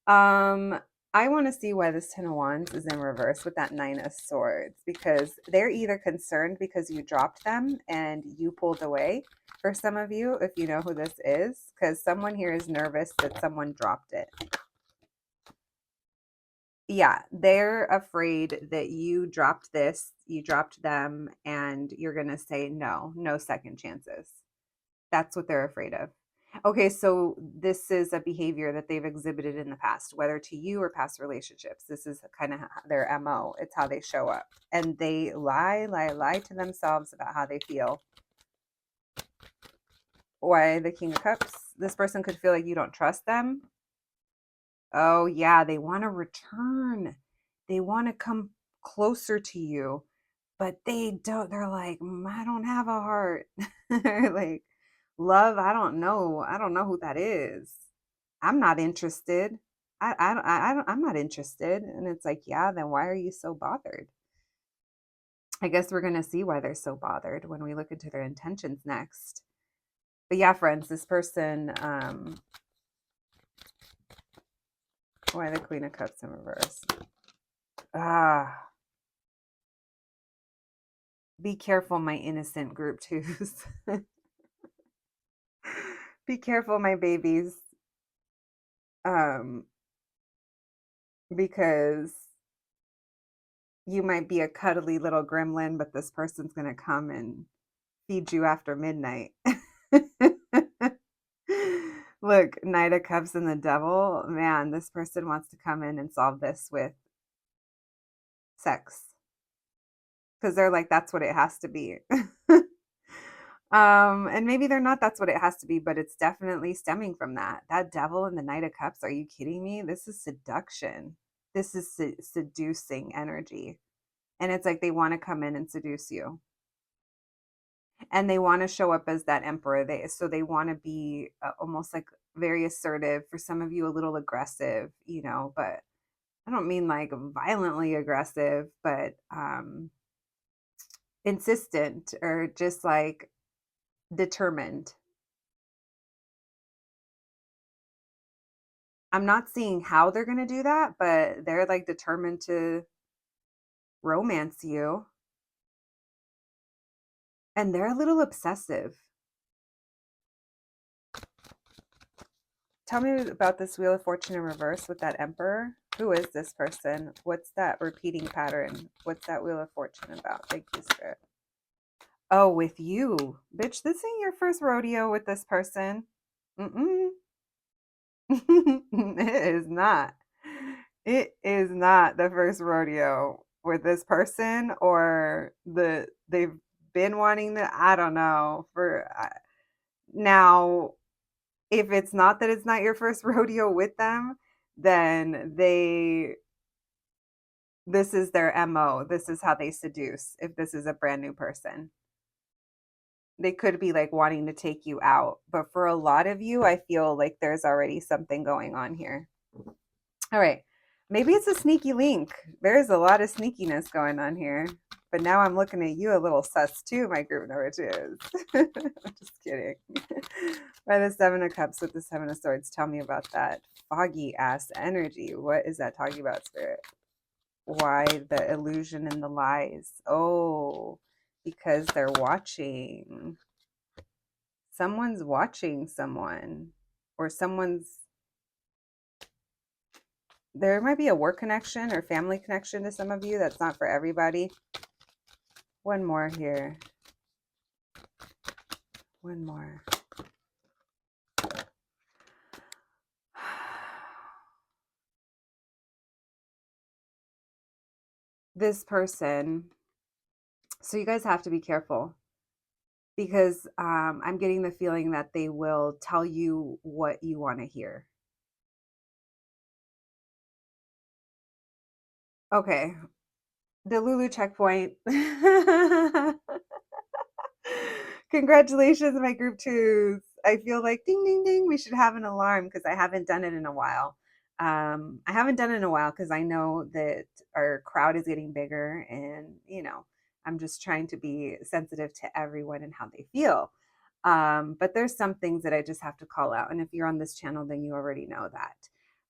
Um, I want to see why this Ten of Wands is in reverse with that Nine of Swords, because they're either concerned because you dropped them and you pulled away for some of you, if you know who this is, because someone here is nervous that someone dropped it. Yeah, they're afraid that you dropped this, you dropped them, and you're going to say no, no second chances. That's what they're afraid of. Okay, so this is a behavior that they've exhibited in the past, whether to you or past relationships. This is kind of their MO. It's how they show up. And they lie to themselves about how they feel. Why the King of Cups? This person could feel like you don't trust them. Oh, yeah, they want to return. They want to come closer to you, but they don't. They're like, I don't have a heart. Like, love, I don't know. I don't know who that is. I'm not interested. I'm not interested. And it's like, yeah, then why are you so bothered? I guess we're going to see why they're so bothered when we look into their intentions next. But yeah, friends, this person, why the Queen of Cups in reverse? Be careful, my innocent group twos. Be careful, my babies. Um, because you might be a cuddly little gremlin, but this person's going to come and feed you after midnight. Look, Knight of Cups and the Devil. Man, this person wants to come in and solve this with sex. Because they're like, that's what it has to be. And maybe they're not, that's what it has to be, but it's definitely stemming from that. That Devil and the Knight of Cups, are you kidding me? This is seduction. This is seducing energy. And it's like they want to come in and seduce you. And they want to show up as that emperor. They want to be almost like very assertive, for some of you a little aggressive, but I don't mean like violently aggressive, but insistent, or just like determined. I'm not seeing how they're going to do that, but they're like determined to romance you. And they're a little obsessive. Tell me about this Wheel of Fortune in reverse with that Emperor. Who is this person? What's that repeating pattern? What's that Wheel of Fortune about? Thank you, Spirit. Oh, with you. Bitch, this ain't your first rodeo with this person. Mm-mm. It is not. It is not the first rodeo with this person, or they've been wanting to, I don't know, for now. If it's not that it's not your first rodeo with them, then this is their MO. This is how they seduce. If this is a brand new person, they could be like wanting to take you out. But for a lot of you, I feel like there's already something going on here. All right. Maybe it's a sneaky link. There's a lot of sneakiness going on here. But now I'm looking at you a little sus too, my group number twos. I'm just kidding. By the Seven of Cups with the Seven of Swords, tell me about that foggy ass energy. What is that talking about, Spirit? Why the illusion and the lies? Oh, because they're watching. Someone's watching someone, or there might be a work connection or family connection to some of you. That's not for everybody. One more here. One more. This person. So you guys have to be careful, because I'm getting the feeling that they will tell you what you want to hear. Okay. Delulu checkpoint. Congratulations, my group twos. I feel like ding, ding, ding. We should have an alarm because I haven't done it in a while. I haven't done it in a while because I know that our crowd is getting bigger, and I'm just trying to be sensitive to everyone and how they feel. But there's some things that I just have to call out. And if you're on this channel, then you already know that.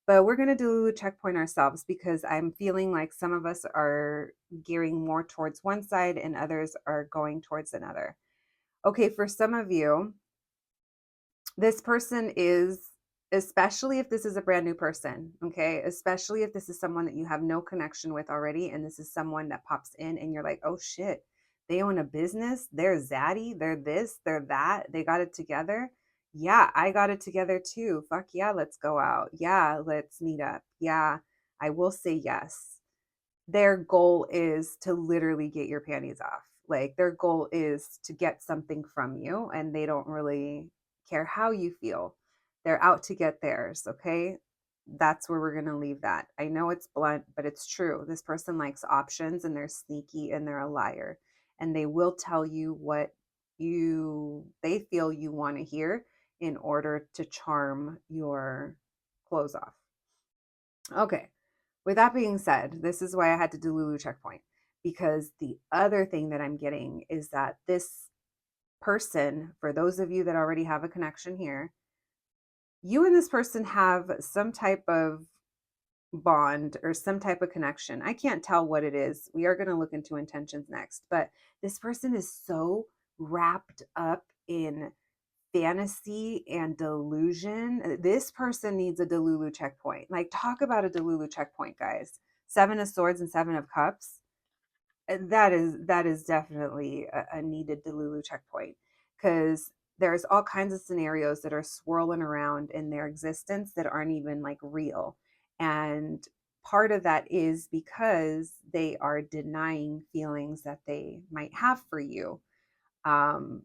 But we're going to do a checkpoint ourselves because I'm feeling like some of us are gearing more towards one side and others are going towards another. Okay, for some of you, this person is, especially if this is a brand new person, okay, especially if this is someone that you have no connection with already, and this is someone that pops in and you're like, oh shit, they own a business, they're zaddy, they're this, they're that, they got it together. Yeah, I got it together too. Fuck yeah, let's go out. Yeah, let's meet up. Yeah, I will say yes. Their goal is to literally get your panties off. Like their goal is to get something from you, and they don't really care how you feel. They're out to get theirs, okay? That's where we're going to leave that. I know it's blunt, but it's true. This person likes options and they're sneaky and they're a liar. And they will tell you what they feel you want to hear in order to charm your clothes off. Okay. With that being said, this is why I had to do Lulu checkpoint, because the other thing that I'm getting is that this person, for those of you that already have a connection here, you and this person have some type of bond or some type of connection. I can't tell what it is. We are going to look into intentions next, but this person is so wrapped up in fantasy and delusion. This person needs a Delulu checkpoint. Like, talk about a Delulu checkpoint, guys. Seven of Swords and Seven of Cups. That is definitely a needed Delulu checkpoint, because there's all kinds of scenarios that are swirling around in their existence that aren't even like real. And part of that is because they are denying feelings that they might have for you. Um,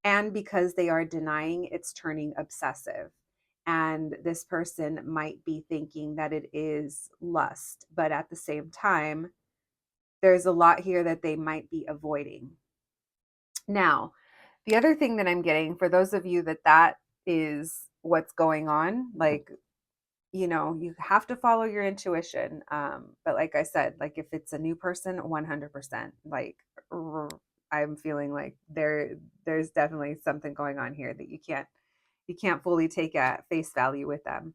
and because they are denying, it's turning obsessive. And this person might be thinking that it is lust, but at the same time, there's a lot here that they might be avoiding. Now, the other thing that I'm getting, for those of you that is what's going on, like, you have to follow your intuition. But like I said, like if it's a new person, 100%, like I'm feeling like there's definitely something going on here that you can't fully take at face value with them.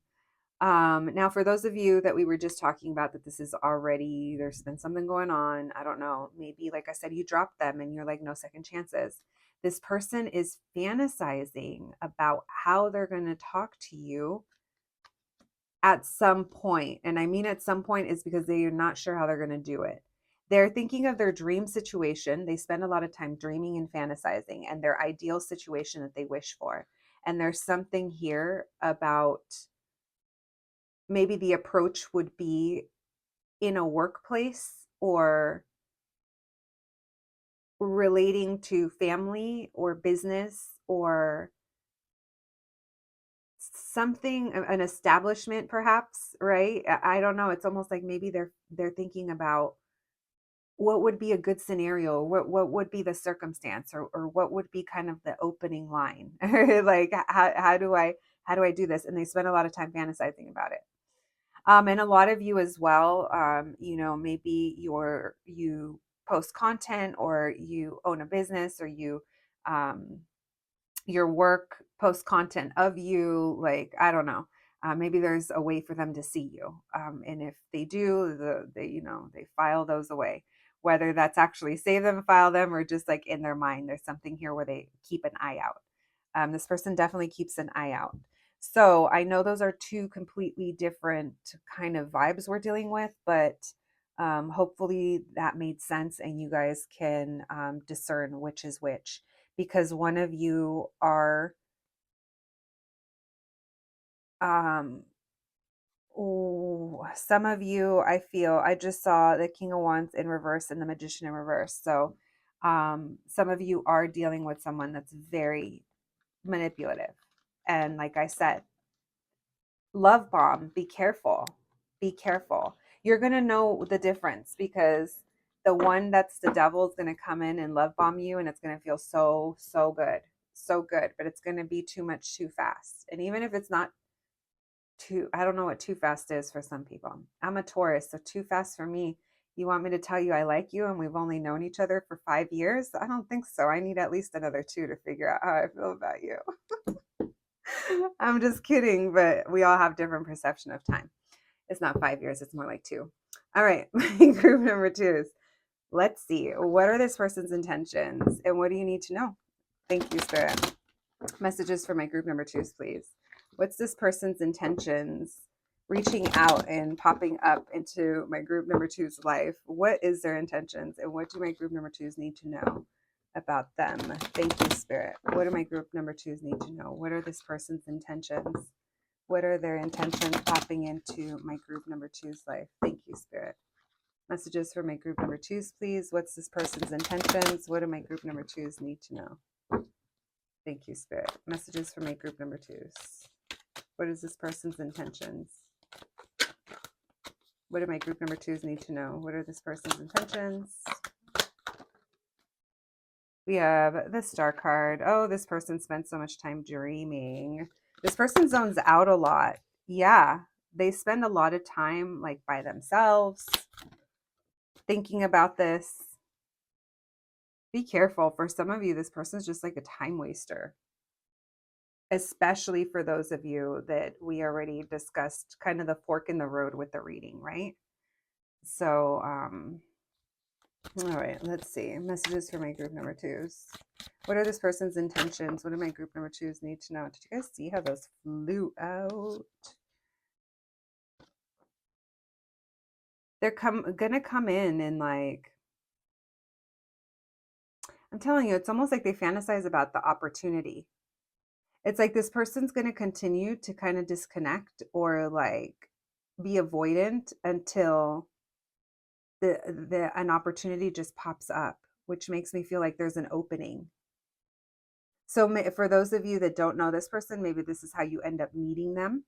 Now, for those of you that we were just talking about, that this is already, there's been something going on. I don't know. Maybe, like I said, you dropped them and you're like, no second chances. This person is fantasizing about how they're going to talk to you at some point. And I mean, at some point is because they are not sure how they're going to do it. They're thinking of their dream situation. They spend a lot of time dreaming and fantasizing and their ideal situation that they wish for. And there's something here about, maybe the approach would be in a workplace or relating to family or business or something, an establishment perhaps, right? I don't know. It's almost like maybe they're thinking about what would be a good scenario, what would be the circumstance, or what would be kind of the opening line. Like how do I do this? And they spend a lot of time fantasizing about it. And a lot of you as well, maybe you post content, or you own a business, or um, your work post content of you. Like, I don't know. Maybe there's a way for them to see you. And if they do, they file those away. Whether that's actually save them, file them, or just like in their mind, there's something here where they keep an eye out. This person definitely keeps an eye out. So I know those are two completely different kind of vibes we're dealing with, but hopefully that made sense and you guys can discern which is which, because one of you are, um, some of you, I feel, I just saw the King of Wands in reverse and the Magician in reverse. So some of you are dealing with someone that's very manipulative. And like I said, love bomb, be careful. Be careful. You're going to know the difference, because the one that's the devil is going to come in and love bomb you, and it's going to feel so, so good. So good, but it's going to be too much too fast. And even if it's not too, I don't know what too fast is for some people. I'm a Taurus, so too fast for me. You want me to tell you I like you and we've only known each other for 5 years? I don't think so. I need at least another 2 to figure out how I feel about you. I'm just kidding, but we all have different perception of time. It's not 5 years, it's more like 2. All right, group number 2 is, let's see, what are this person's intentions and what do you need to know? Thank you, Spirit. Messages for my group number 2s, please. What's this person's intentions reaching out and popping up into my group number 2's life? What is their intentions and what do my group number 2s need to know about them? Thank you, Spirit. What do my group number 2s need to know? What are this person's intentions? What are their intentions popping into my group number 2's life? Thank you, Spirit. Messages for my group number 2s, please. What's this person's intentions? What do my group number 2s need to know? Thank you, Spirit. Messages for my group number 2s. What is this person's intentions? What do my group number 2s need to know? What are this person's intentions? We have the Star card. Oh, this person spent so much time dreaming. This person zones out a lot. Yeah, they spend a lot of time like by themselves, thinking about this. Be careful. For some of you, this person's just like a time waster. Especially for those of you that we already discussed kind of the fork in the road with the reading, right? So, all right, let's see. Messages for my group number 2s. What are this person's intentions? What do my group number 2s need to know? Did you guys see how those flew out? They're gonna come in and like, I'm telling you, it's almost like they fantasize about the opportunity. It's like this person's going to continue to kind of disconnect or like be avoidant until an opportunity just pops up, which makes me feel like there's an opening. So for those of you that don't know this person, maybe this is how you end up meeting them.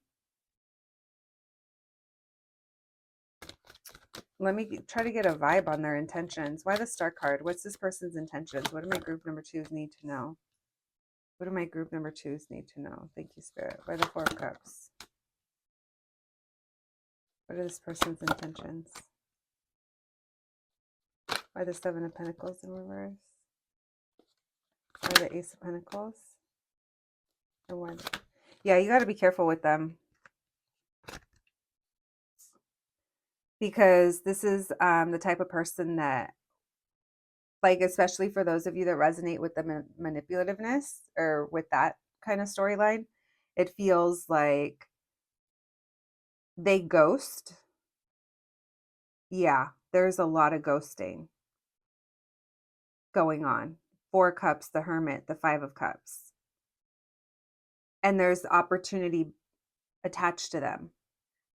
Let me try to get a vibe on their intentions. Why the Star card? What's this person's intentions? What do my group number 2s need to know? What do my group number 2s need to know? Thank you, Spirit. Why the 4 of Cups? What are this person's intentions? Why the 7 of Pentacles in reverse? Why the Ace of Pentacles? And why? Yeah, you got to be careful with them. Because this is the type of person that, like, especially for those of you that resonate with the manipulativeness or with that kind of storyline, it feels like they ghost. Yeah, there's a lot of ghosting going on. 4 Cups, the Hermit, the 5 of Cups. And there's opportunity attached to them.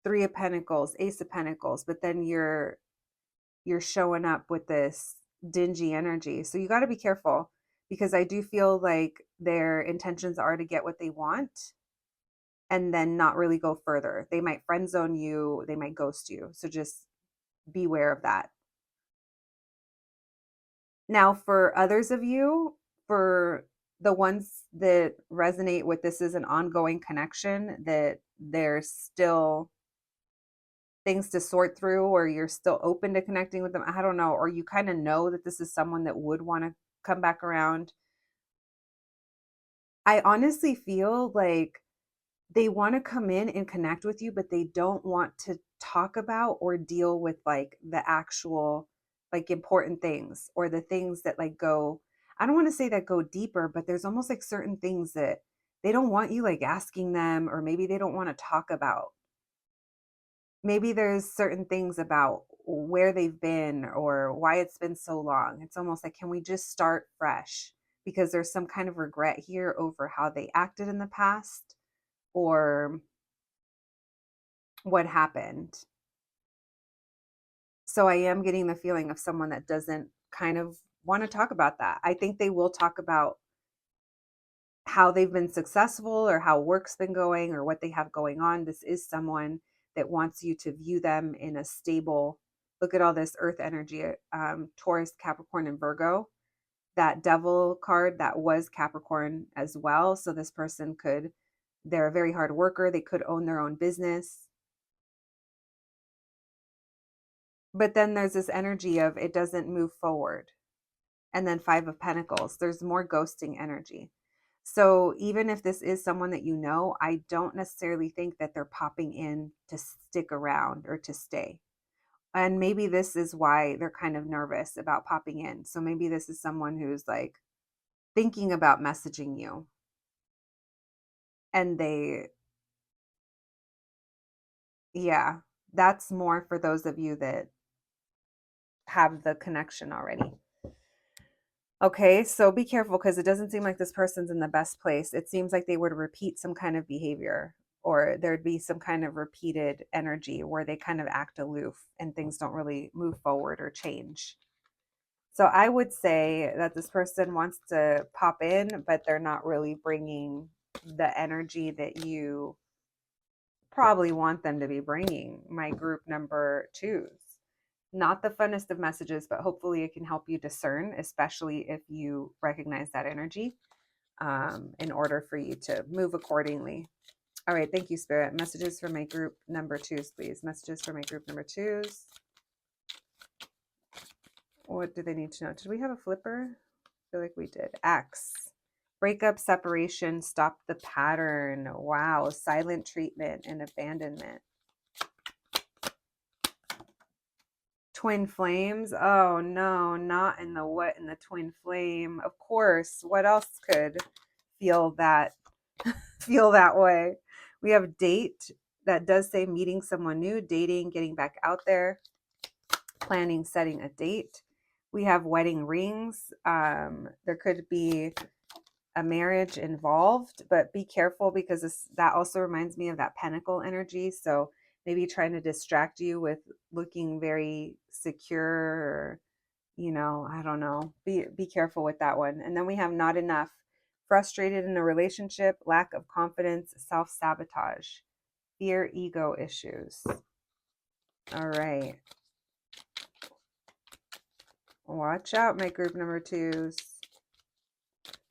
3 of Pentacles, Ace of Pentacles, but then you're showing up with this dingy energy. So you got to be careful, because I do feel like their intentions are to get what they want and then not really go further. They might friend zone you, they might ghost you. So just beware of that. Now, for others of you, for the ones that resonate with this is an ongoing connection, that there's still things to sort through, or you're still open to connecting with them, I don't know, or you kind of know that this is someone that would want to come back around. I honestly feel like they want to come in and connect with you, but they don't want to talk about or deal with like the actual like important things, or the things that like go, I don't want to say that go deeper, but there's almost like certain things that they don't want you like asking them, or maybe they don't want to talk about. Maybe there's certain things about where they've been or why it's been so long. It's almost like, can we just start fresh? Because there's some kind of regret here over how they acted in the past, or what happened. So I am getting the feeling of someone that doesn't kind of want to talk about that. I think they will talk about how they've been successful or how work's been going or what they have going on. This is someone that wants you to view them in a stable. Look at all this earth energy, Taurus, Capricorn, and Virgo. That devil card, that was Capricorn as well. So this person they're a very hard worker. They could own their own business. But then there's this energy of it doesn't move forward. And then Five of Pentacles, there's more ghosting energy. So even if this is someone that you know, I don't necessarily think that they're popping in to stick around or to stay. And maybe this is why they're kind of nervous about popping in. So maybe this is someone who's like thinking about messaging you. And yeah, that's more for those of you that have the connection already. Okay, so be careful because it doesn't seem like this person's in the best place. It seems like they would repeat some kind of behavior, or there'd be some kind of repeated energy where they kind of act aloof and things don't really move forward or change. So I would say that this person wants to pop in, but they're not really bringing the energy that you probably want them to be bringing, my group number 2s. Not the funnest of messages, but hopefully it can help you discern, especially if you recognize that energy, in order for you to move accordingly. All right. Thank you, Spirit. Messages for my group number 2s, please. Messages for my group number 2s. What do they need to know? Did we have a flipper? I feel like we did. X. Breakup, separation, stop the pattern. Wow. Silent treatment and abandonment. Twin flames. Oh no, not in the twin flame. Of course. What else could feel that way? We have date. That does say meeting someone new, dating, getting back out there, planning, setting a date. We have wedding rings. There could be a marriage involved, but be careful because that also reminds me of that pentacle energy. So maybe trying to distract you with looking very secure, or, I don't know. Be careful with that one. And then we have not enough. Frustrated in a relationship, lack of confidence, self-sabotage, fear, ego issues. All right. Watch out, my group number 2s.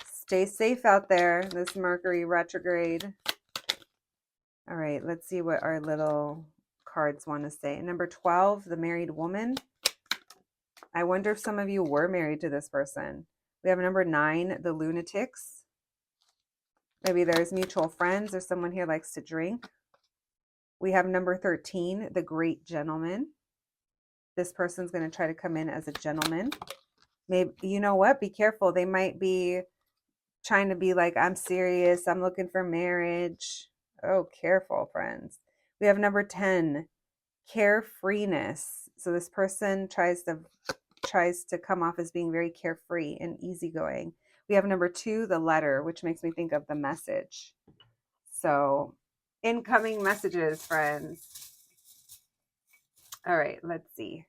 Stay safe out there, this Mercury retrograde. All right, let's see what our little cards want to say. Number 12, the married woman. I wonder if some of you were married to this person. We have number 9, the lunatics. Maybe there's mutual friends or someone here likes to drink. We have number 13, the great gentleman. This person's going to try to come in as a gentleman. Maybe, you know what? Be careful. They might be trying to be like, I'm serious. I'm looking for marriage. Oh, careful, friends. We have number 10, carefreeness. So this person tries to come off as being very carefree and easygoing. We have number 2, the letter, which makes me think of the message. So incoming messages, friends. All right, let's see.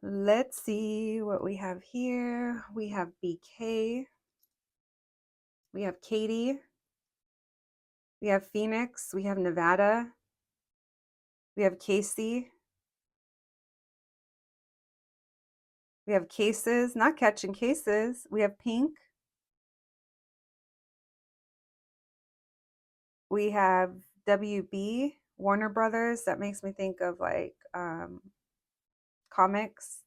Let's see what we have here. We have BK. We have Katie. We have Phoenix. We have Nevada. We have Casey. We have cases, not catching cases. We have Pink. We have WB, Warner Brothers. That makes me think of like comics,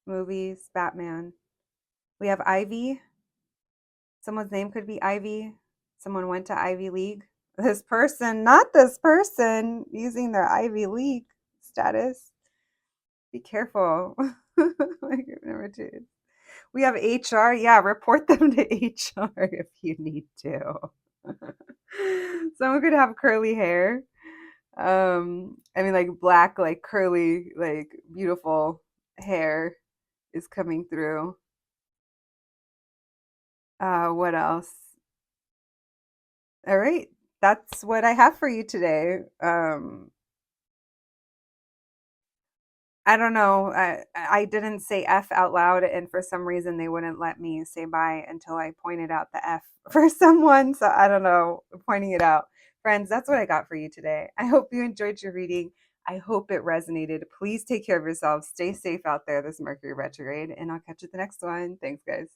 movies, Batman. We have Ivy. Someone's name could be Ivy. Someone went to Ivy League. This person, not this person, using their Ivy League status. Be careful. Number 2. We have HR. Yeah, report them to HR if you need to. Someone could have curly hair. Like black, like curly, like beautiful hair is coming through. What else? All right, that's what I have for you today. I don't know. I didn't say F out loud, and for some reason they wouldn't let me say bye until I pointed out the F for someone. So I don't know, pointing it out. Friends, that's what I got for you today. I hope you enjoyed your reading. I hope it resonated. Please take care of yourselves. Stay safe out there this Mercury retrograde, and I'll catch you at the next one. Thanks, guys.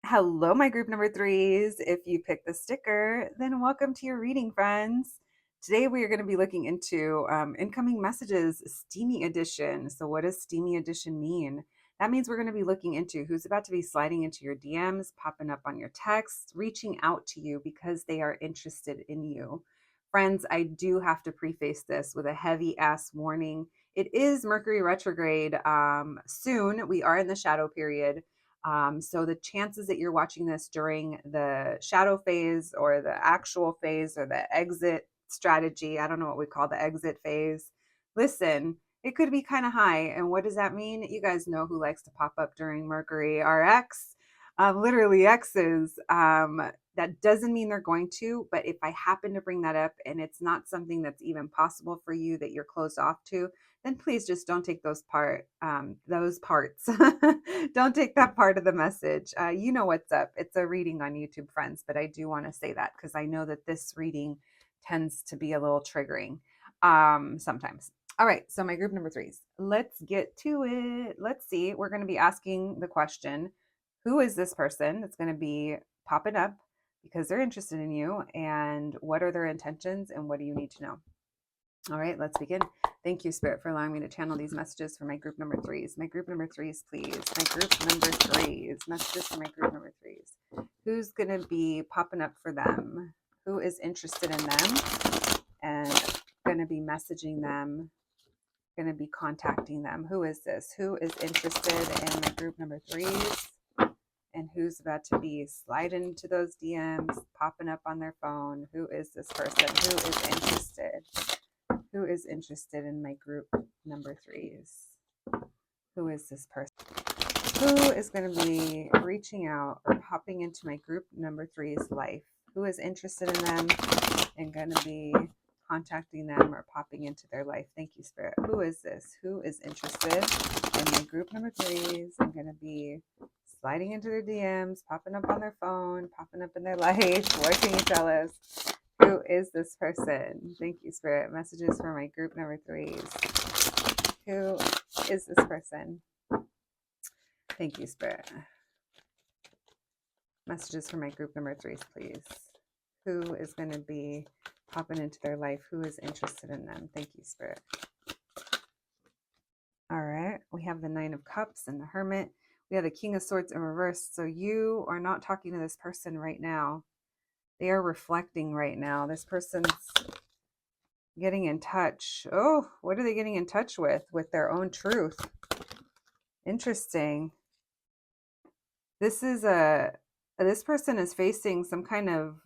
Hello, my group number threes. If you picked the sticker, then welcome to your reading, friends. Today we are going to be looking into incoming messages, Steamy Edition. So, what does Steamy Edition mean? That means we're going to be looking into who's about to be sliding into your DMs, popping up on your texts, reaching out to you because they are interested in you. Friends, I do have to preface this with a heavy ass warning. It is Mercury retrograde soon. We are in the shadow period. So the chances that you're watching this during the shadow phase or the actual phase or the exit strategy, I don't know what we call the exit phase. Listen, it could be kind of high. And what does that mean? You guys know who likes to pop up during Mercury, our ex, literally exes. That doesn't mean they're going to, but if I happen to bring that up and it's not something that's even possible for you that you're closed off to, then please just don't take those parts. Don't take that part of the message. You know what's up. It's a reading on YouTube, friends, but I do want to say that because I know that this reading tends to be a little triggering sometimes. All right, so my group number threes. Let's get to it. Let's see. We're going to be asking the question, who is this person that's going to be popping up because they're interested in you, and what are their intentions, and what do you need to know? All right, let's begin. Thank you, Spirit, for allowing me to channel these messages for my group number threes. My group number threes, please. My group number threes. Messages for my group number threes. Who's going to be popping up for them? Who is interested in them and going to be messaging them, going to be contacting them? Who is this? Who is interested in my group number threes? And who's about to be sliding into those DMs, popping up on their phone? Who is this person? Who is interested? Who is interested in my group number threes? Who is this person? Who is going to be reaching out or popping into my group number three's life? Who is interested in them and going to be contacting them or popping into their life? Thank you, Spirit. Who is this? Who is interested in my group number threes? I'm going to be sliding into their DMs, popping up on their phone, popping up in their life. What can you tell us? Who is this person? Thank you, Spirit. Messages for my group number threes. Who is this person? Thank you, Spirit. Messages for my group number threes, please. Who is going to be popping into their life? Who is interested in them? Thank you, Spirit. All right. We have the Nine of Cups and the Hermit. We have the King of Swords in reverse. So you are not talking to this person right now. They are reflecting right now. This person's getting in touch. Oh, what are they getting in touch with? With their own truth. Interesting. This person is facing some kind of,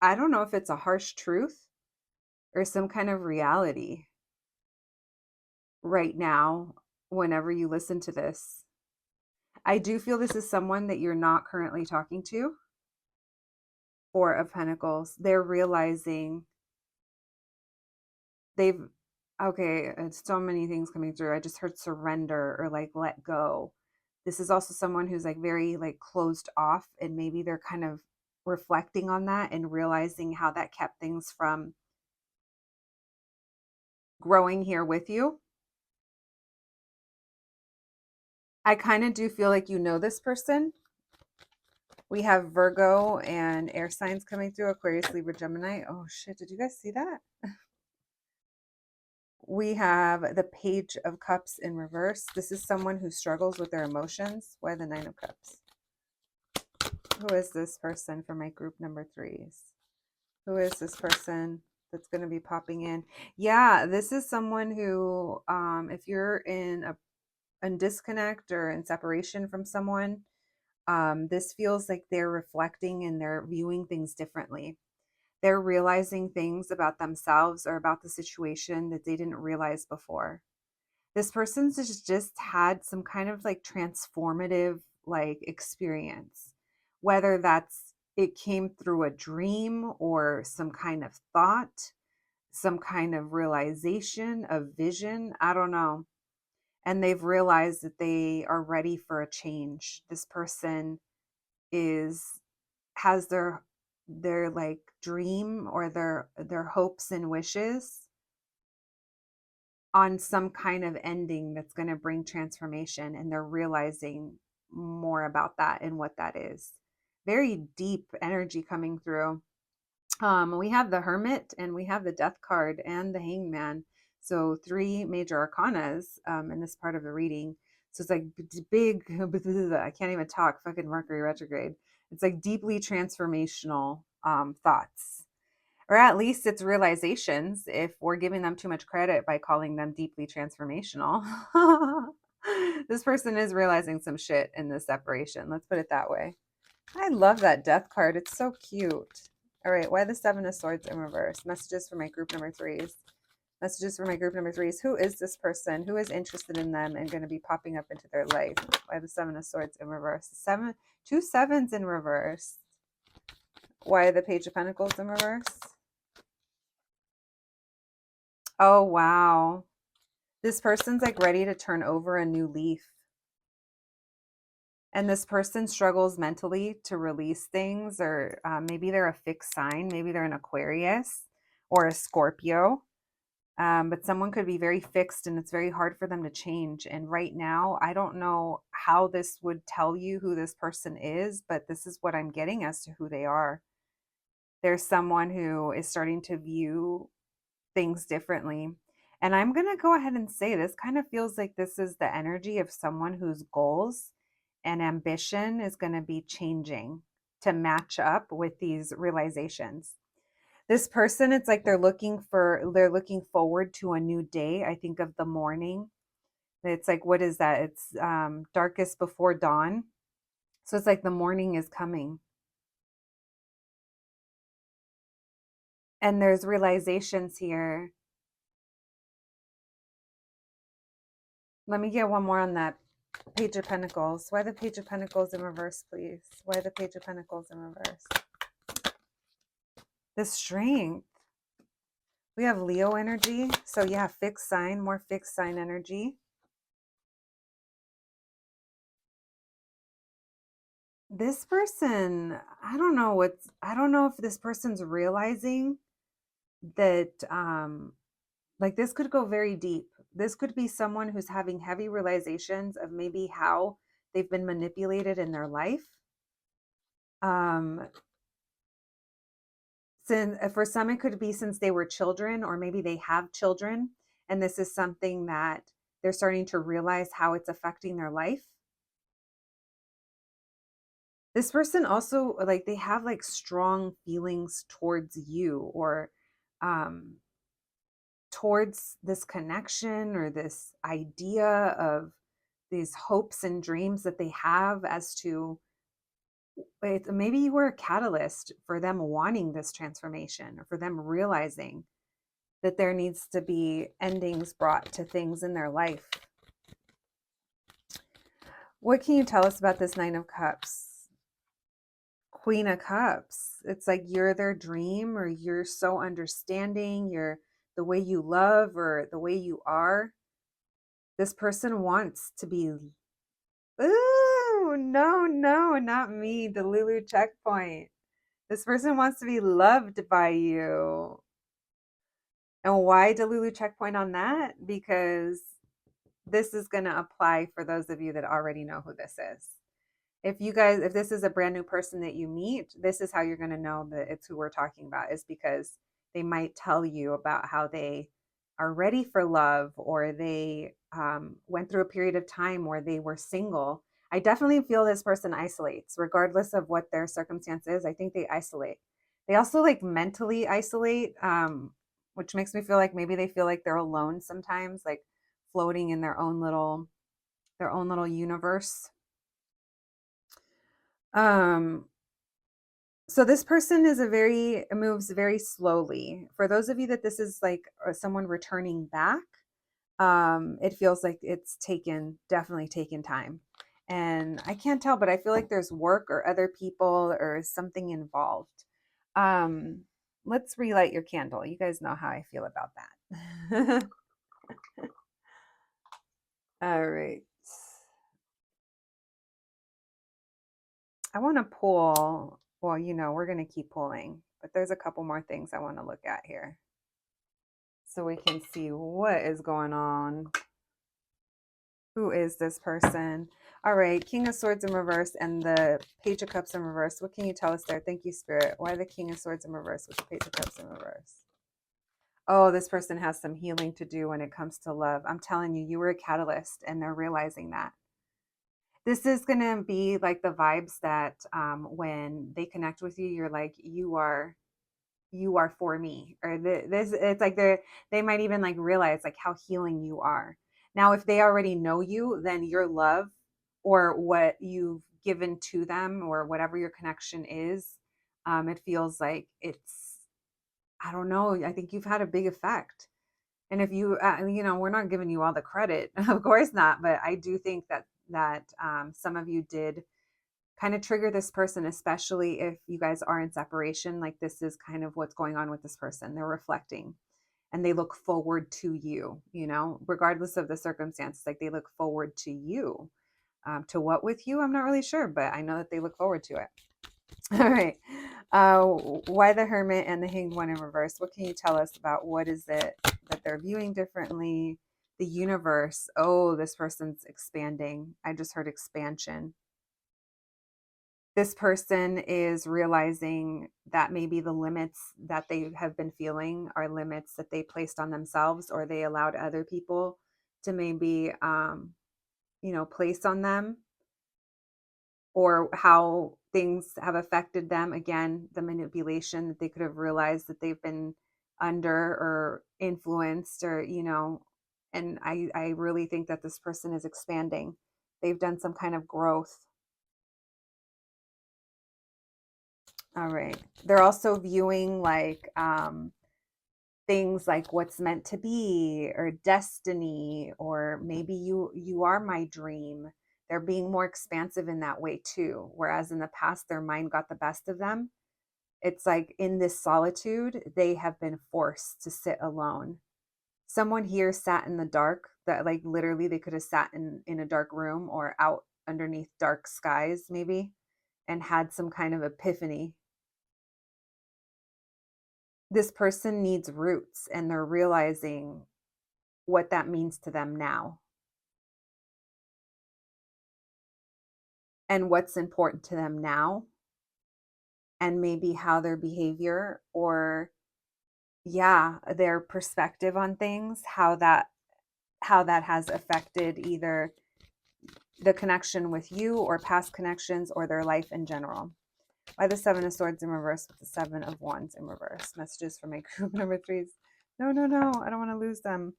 I don't know if it's a harsh truth or some kind of reality right now whenever you listen to this. I do feel this is someone that you're not currently talking to. Four of Pentacles. They're realizing it's so many things coming through. I just heard surrender or like let go. This is also someone who's like very like closed off, and maybe they're kind of reflecting on that and realizing how that kept things from growing here with you. I kind of do feel like you know this person. We have Virgo and air signs coming through, Aquarius, Libra, Gemini. Oh shit, did you guys see that? We have the Page of Cups in reverse. This is someone who struggles with their emotions. Why the Nine of Cups? Who is this person for my group number threes? Who is this person that's going to be popping in? Yeah, this is someone who, if you're in a disconnect or in separation from someone, this feels like they're reflecting and they're viewing things differently. They're realizing things about themselves or about the situation that they didn't realize before. This person's just had some kind of like transformative like experience, whether that's it came through a dream or some kind of thought, some kind of realization, a vision, I don't know. And they've realized that they are ready for a change. This person has their like dream or their hopes and wishes on some kind of ending that's going to bring transformation, and they're realizing more about that and what that is. Very deep energy coming through. We have the Hermit, and we have the Death card, and the Hangman. So three major arcanas in this part of the reading. So it's like big, I can't even talk, fucking Mercury retrograde. It's like deeply transformational thoughts, or at least it's realizations if we're giving them too much credit by calling them deeply transformational. This person is realizing some shit in this separation. Let's put it that way. I love that Death card. It's so cute. All right, why the Seven of Swords in reverse? Messages for my group number threes. Messages for my group number threes. Who is this person? Who is interested in them and going to be popping up into their life? Why the Seven of Swords in reverse? Two sevens in reverse. Why the Page of Pentacles in reverse? Oh, wow. This person's like ready to turn over a new leaf. And this person struggles mentally to release things, or maybe they're a fixed sign. Maybe they're an Aquarius or a Scorpio. But someone could be very fixed and it's very hard for them to change. And right now, I don't know how this would tell you who this person is, but this is what I'm getting as to who they are. There's someone who is starting to view things differently. And I'm going to go ahead and say this kind of feels like this is the energy of someone whose goals and ambition is going to be changing to match up with these realizations. This person, it's like they're looking forward to a new day. I think of the morning. It's like, what is that? It's darkest before dawn. So it's like the morning is coming. And there's realizations here. Let me get one more on that Page of Pentacles. Why the Page of Pentacles in reverse, please? Why the Page of Pentacles in reverse? The Strength. We have Leo energy. So yeah, fixed sign, more fixed sign energy. This person, I don't know if this person's realizing that like this could go very deep. This could be someone who's having heavy realizations of maybe how they've been manipulated in their life. Since for some it could be since they were children, or maybe they have children, and this is something that they're starting to realize how it's affecting their life. This person also, like, they have like strong feelings towards you, or um towards this connection or this idea of these hopes and dreams that they have as to maybe you were a catalyst for them wanting this transformation, or for them realizing that there needs to be endings brought to things in their life. What can you tell us about this Nine of Cups? Queen of Cups. It's like you're their dream, or you're so understanding, you're the way you love, or the way you are. This person wants to be, ooh, no, not me, the Lulu checkpoint. This person wants to be loved by you. And why Delulu checkpoint on that? Because this is going to apply for those of you that already know who this is. If this is a brand new person that you meet, this is how you're going to know that it's who we're talking about, is because they might tell you about how they are ready for love, or they went through a period of time where they were single. I definitely feel this person isolates, regardless of what their circumstance is. I think they isolate. They also like mentally isolate, which makes me feel like maybe they feel like they're alone sometimes, like floating in their own little universe. So this person moves very slowly. For those of you that this is like someone returning back, it feels like it's definitely taken time. And I can't tell, but I feel like there's work or other people or something involved. Let's relight your candle. You guys know how I feel about that. All right. I want to pull, well, we're going to keep pulling, but there's a couple more things I want to look at here so we can see what is going on. Who is this person? All right, King of Swords in reverse and the Page of Cups in reverse. What can you tell us there? Thank you, Spirit. Why the King of Swords in reverse with the Page of Cups in reverse? Oh, this person has some healing to do when it comes to love. I'm telling you, you were a catalyst and they're realizing that. This is going to be like the vibes that when they connect with you, you're like, you are for me, or this, it's like they might even like realize like how healing you are. Now if they already know you, then your love or what you've given to them or whatever your connection is, it feels like it's, I don't know, I think you've had a big effect. And if you we're not giving you all the credit, of course not, but I do think that some of you did kind of trigger this person, especially if you guys are in separation. Like this is kind of what's going on with this person. They're reflecting and they look forward to you, regardless of the circumstance. Like they look forward to you. To what with you, I'm not really sure, but I know that they look forward to it. All right. Why the Hermit and the Hanged One in reverse? What can you tell us about what is it that they're viewing differently? The universe. Oh, this person's expanding. I just heard expansion. This person is realizing that maybe the limits that they have been feeling are limits that they placed on themselves or they allowed other people to maybe, place on them, or how things have affected them. Again, the manipulation that they could have realized that they've been under or influenced, or, and I really think that this person is expanding. They've done some kind of growth. All right. They're also viewing like things like what's meant to be or destiny, or maybe you are my dream. They're being more expansive in that way too. Whereas in the past their mind got the best of them. It's like in this solitude, they have been forced to sit alone. Someone here sat in the dark, that like literally they could have sat in a dark room or out underneath dark skies maybe, and had some kind of epiphany. This person needs roots and they're realizing what that means to them now and what's important to them now, and maybe how their behavior or their perspective on things, how that has affected either the connection with you or past connections or their life in general. Why the Seven of Swords in reverse with the Seven of Wands in reverse? Messages for my group number threes. No, I don't want to lose them.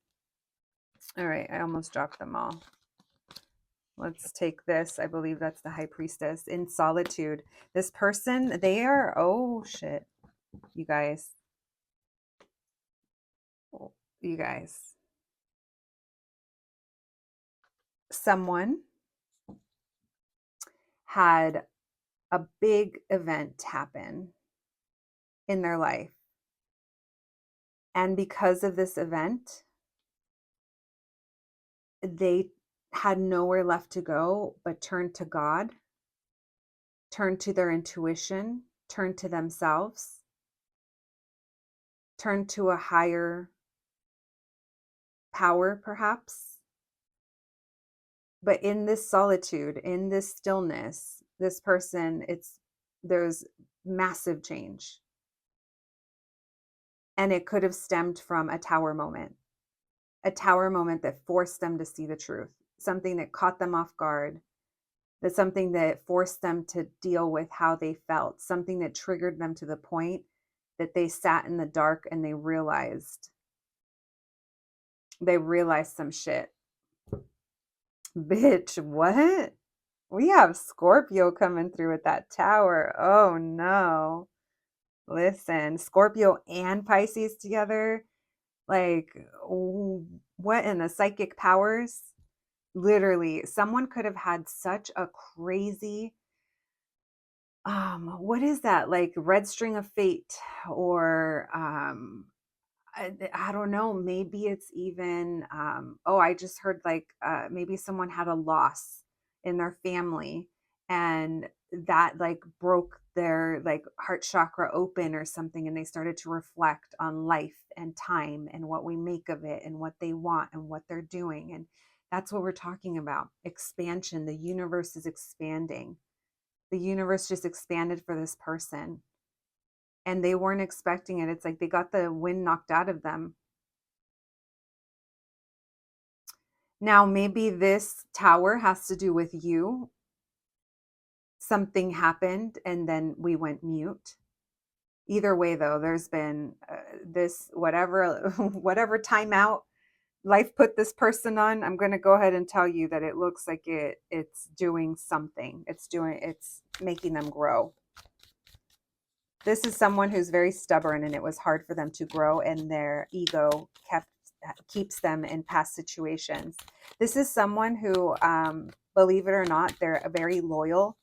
All right, I almost dropped them all. Let's take this. I believe that's the High Priestess in solitude. This person, they are, oh shit, you guys. You guys. Someone had a big event happen in their life. And because of this event, they had nowhere left to go but turn to God, turn to their intuition, turn to themselves, turn to a higher power, perhaps. But in this solitude, in this stillness, this person, there's massive change. And it could have stemmed from a tower moment that forced them to see the truth, something that caught them off guard, that's something that forced them to deal with how they felt, something that triggered them to the point that they sat in the dark and they realized some shit. Bitch, what? We have Scorpio coming through with that tower. Oh no. Listen, Scorpio and Pisces together. Like, what in the psychic powers? Literally, someone could have had such a crazy, what is that? Like red string of fate, or I don't know, maybe it's even I just heard like maybe someone had a loss in their family and that like broke their like heart chakra open or something, and they started to reflect on life and time and what we make of it and what they want and what they're doing. And that's what we're talking about. Expansion. The universe is expanding. The universe just expanded for this person, and they weren't expecting it. It's like they got the wind knocked out of them. Now, maybe this tower has to do with you. Something happened and then we went mute. Either way, though, there's been this whatever whatever timeout life put this person on. I'm going to go ahead and tell you that it looks like it's doing something. It's making them grow. This is someone who's very stubborn, and it was hard for them to grow, and their ego keeps them in past situations. This is someone who, believe it or not, they're very loyal.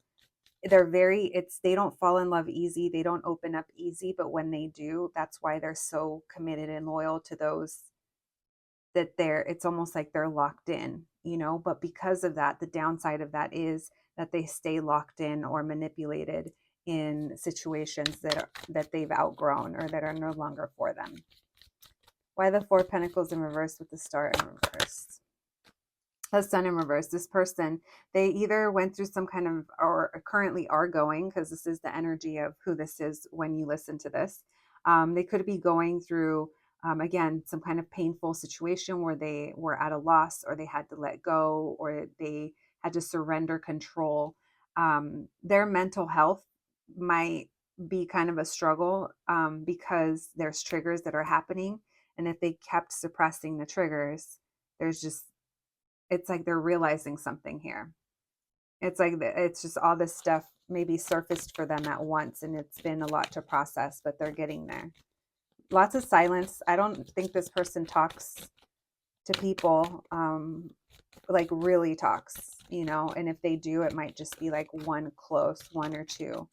They don't fall in love easy. They don't open up easy, but when they do, that's why they're so committed and loyal to those that it's almost like they're locked in, but because of that, the downside of that is that they stay locked in or manipulated in situations that they've outgrown or that are no longer for them. Why the Four of Pentacles in reverse with the Star in reverse? The Sun in reverse. This person, they either went through some kind of, or currently are going, because this is the energy of who this is when you listen to this. They could be going through, again, some kind of painful situation where they were at a loss, or they had to let go, or they had to surrender control. Their mental health might be kind of a struggle, because there's triggers that are happening. And if they kept suppressing the triggers, it's like they're realizing something here. It's like it's just all this stuff maybe surfaced for them at once, and it's been a lot to process, but they're getting there. Lots of silence. I don't think this person talks to people, like really talks, and if they do, it might just be like one or two.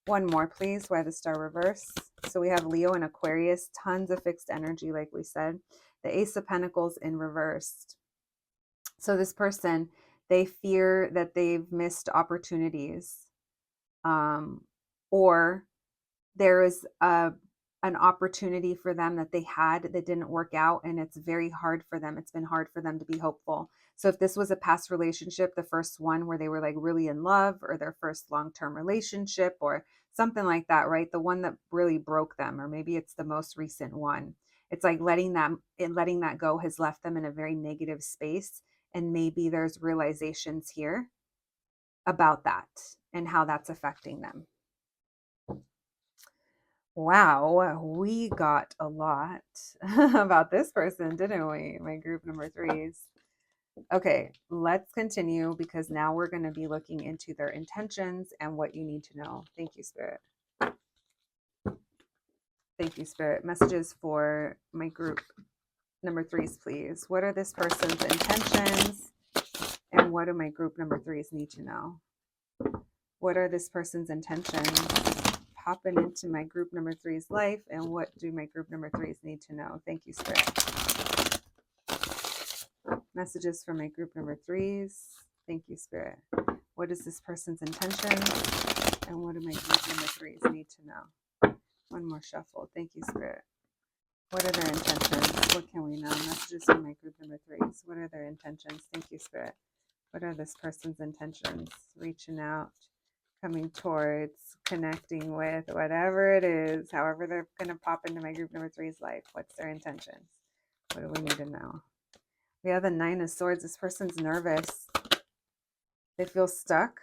One more, please. Why the Star reverse? So we have Leo and Aquarius, tons of fixed energy, like we said. The Ace of Pentacles in reversed. So this person, they fear that they've missed opportunities, or there is an opportunity for them that they had that didn't work out, and it's very hard for them. It's been hard for them to be hopeful. So if this was a past relationship, the first one where they were like really in love, or their first long-term relationship or something like that, right? The one that really broke them, or maybe it's the most recent one. It's like letting that go has left them in a very negative space. And maybe there's realizations here about that and how that's affecting them. Wow, we got a lot about this person, didn't we? My group number threes. Okay, let's continue, because now we're going to be looking into their intentions and what you need to know. Thank you, Spirit. Thank you, Spirit. Messages for my group number threes, please. What are this person's intentions? And what do my group number threes need to know? What are this person's intentions popping into my group number three's life? And what do my group number threes need to know? Thank you, Spirit. Messages for my group number threes. Thank you, Spirit. What is this person's intention? And what do my group number threes need to know? One more shuffle. Thank you, Spirit. What are their intentions? What can we know? Messages for my group number threes. What are their intentions? Thank you, Spirit. What are this person's intentions? Reaching out, coming towards, connecting with, whatever it is, however they're going to pop into my group number three's life. What's their intentions? What do we need to know? We have the Nine of Swords. This person's nervous. They feel stuck.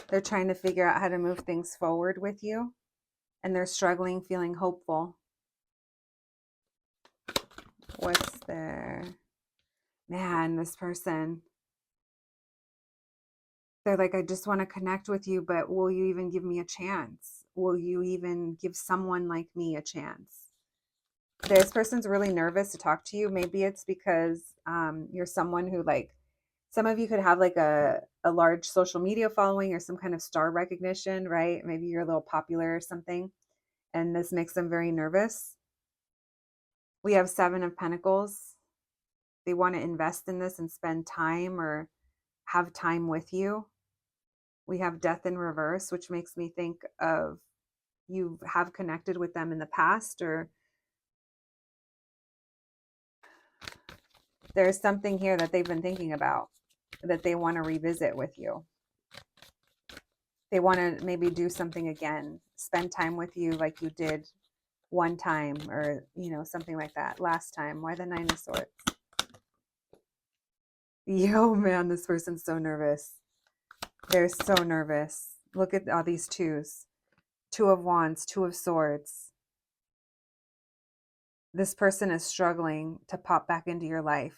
They're trying to figure out how to move things forward with you, and they're struggling, feeling hopeful. What's their... Man, this person, they're like, I just want to connect with you, but will you even give me a chance? Will you even give someone like me a chance? This person's really nervous to talk to you. Maybe it's because you're someone who, like, some of you could have like a large social media following or some kind of star recognition, right? Maybe you're a little popular or something, and this makes them very nervous. We have Seven of Pentacles. They want to invest in this and spend time or have time with you. We have Death in reverse, which makes me think of you have connected with them in the past, or there's something here that they've been thinking about that they want to revisit with you. They want to maybe do something again, spend time with you like you did one time, or, something like that last time. Why the Nine of Swords? Yo, man, this person's so nervous. They're so nervous. Look at all these twos. Two of Wands, Two of Swords. This person is struggling to pop back into your life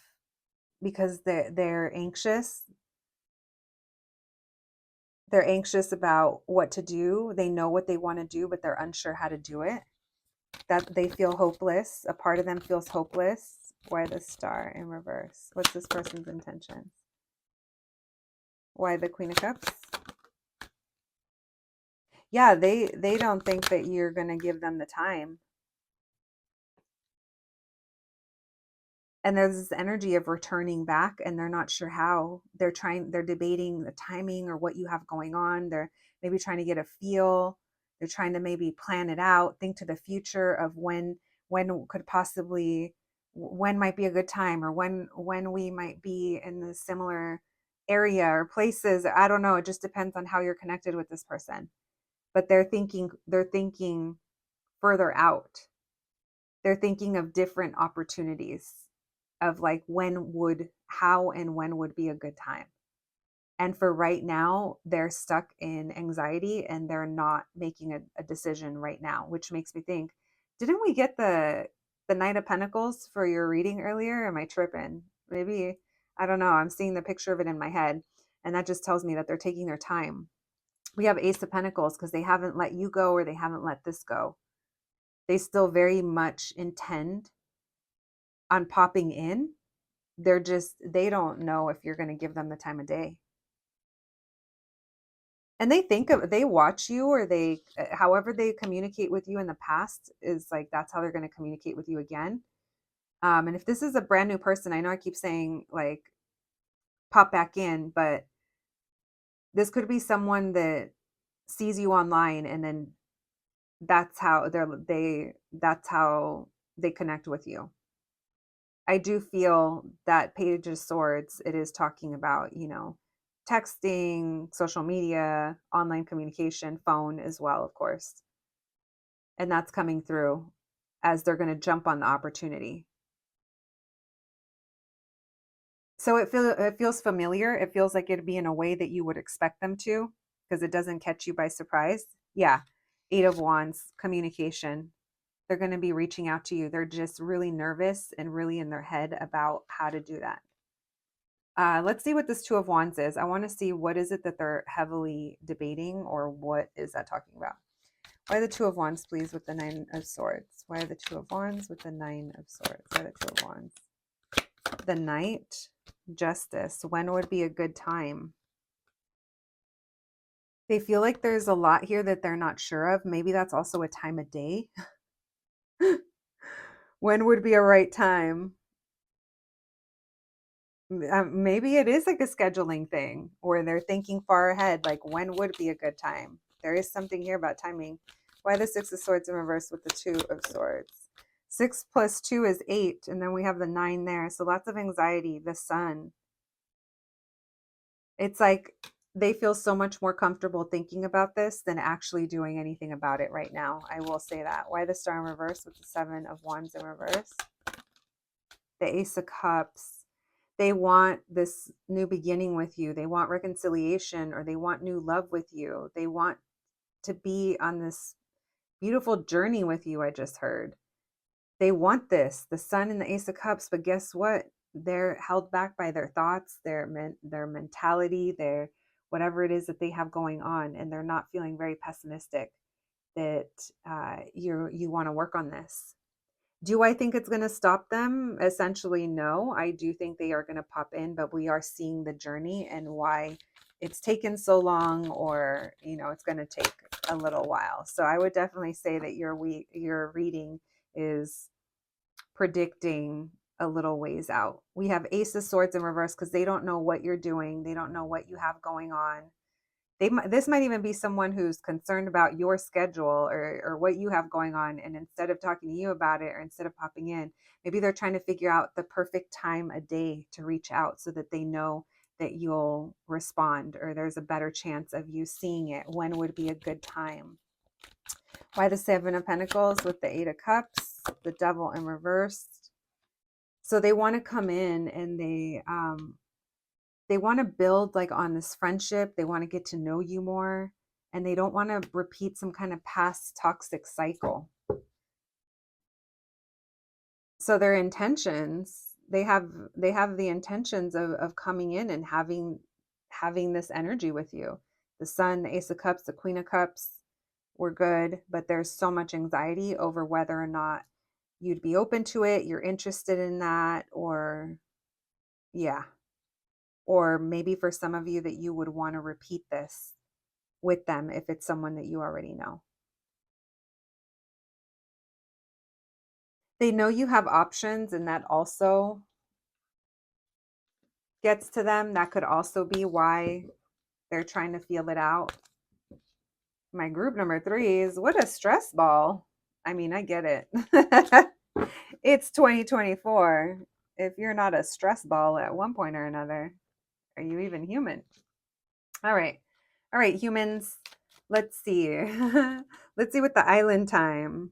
because they're anxious. They're anxious about what to do. They know what they want to do, but they're unsure how to do it. That they feel hopeless. A part of them feels hopeless. Why the Star in reverse? What's this person's intention? Why the Queen of Cups? Yeah, they don't think that you're going to give them the time. And there's this energy of returning back, and they're not sure how. They're debating the timing or what you have going on. They're maybe trying to get a feel. They're trying to maybe plan it out, think to the future of when could possibly, when might be a good time, or when we might be in the similar area or places. I don't know. It just depends on how you're connected with this person. But they're thinking further out. They're thinking of different opportunities of like how and when would be a good time. And for right now, they're stuck in anxiety and they're not making a decision right now, which makes me think, didn't we get the Knight of Pentacles for your reading earlier? Am I tripping? Maybe, I don't know. I'm seeing the picture of it in my head, and that just tells me that they're taking their time. We have Ace of Pentacles because they haven't let you go, or they haven't let this go. They still very much intend on popping in. They don't know if you're going to give them the time of day. And they watch you, or however they communicate with you in the past is like, that's how they're going to communicate with you again. And if this is a brand new person, I know I keep saying like pop back in, but this could be someone that sees you online, and then that's how they connect with you. I do feel that Page of Swords, it is talking about, texting, social media, online communication, phone as well, of course. And that's coming through as they're going to jump on the opportunity. So it feels familiar. It feels like it'd be in a way that you would expect them to, because it doesn't catch you by surprise. Yeah. Eight of Wands, communication. They're going to be reaching out to you. They're just really nervous and really in their head about how to do that. Let's see what this Two of Wands is. I want to see what is it that they're heavily debating, or what is that talking about? Why the Two of Wands, please, with the Nine of Swords? Why the Two of Wands with the Nine of Swords? Why the Two of Wands? The Knight, Justice. When would be a good time? They feel like there's a lot here that they're not sure of. Maybe that's also a time of day. When would be a right time? Maybe it is like a scheduling thing, or they're thinking far ahead, like when would be a good time. There is something here about timing. Why the Six of Swords in reverse with the Two of Swords? 6 plus 2 is 8, and then we have the 9 there. So lots of anxiety. The Sun. It's like they feel so much more comfortable thinking about this than actually doing anything about it right now. I will say that. Why the Star in reverse with the 7 of Wands in reverse? The Ace of Cups. They want this new beginning with you. They want reconciliation, or they want new love with you. They want to be on this beautiful journey with you. I just heard. They want this, the Sun and the Ace of Cups, but guess what? They're held back by their thoughts, their mentality, their whatever it is that they have going on, and they're not feeling very pessimistic that you want to work on this. Do I think it's going to stop them? Essentially, no. I do think they are going to pop in, but we are seeing the journey and why it's taken so long, or, it's going to take a little while. So I would definitely say that your reading is predicting a little ways out. We have Ace of Swords in reverse because they don't know what you're doing. They don't know what you have going on. This might even be someone who's concerned about your schedule or what you have going on. And instead of talking to you about it, or instead of popping in, maybe they're trying to figure out the perfect time a day to reach out so that they know that you'll respond, or there's a better chance of you seeing it. When would be a good time? Why the Seven of Pentacles with the Eight of Cups, the Devil in reverse? So they want to come in and they want to build like on this friendship. They want to get to know you more, and they don't want to repeat some kind of past toxic cycle. So their intentions, they have the intentions of coming in and having this energy with you. The Sun, the Ace of Cups, the Queen of Cups were good, but there's so much anxiety over whether or not you'd be open to it, you're interested in that, or yeah. Or maybe for some of you that you would want to repeat this with them if it's someone that you already know. They know you have options, and that also gets to them. That could also be why they're trying to feel it out. My group number 3 is, what a stress ball. I mean, I get it. It's 2024. If you're not a stress ball at one point or another, are you even human? All right. All right, humans. Let's see. Let's see what the island time.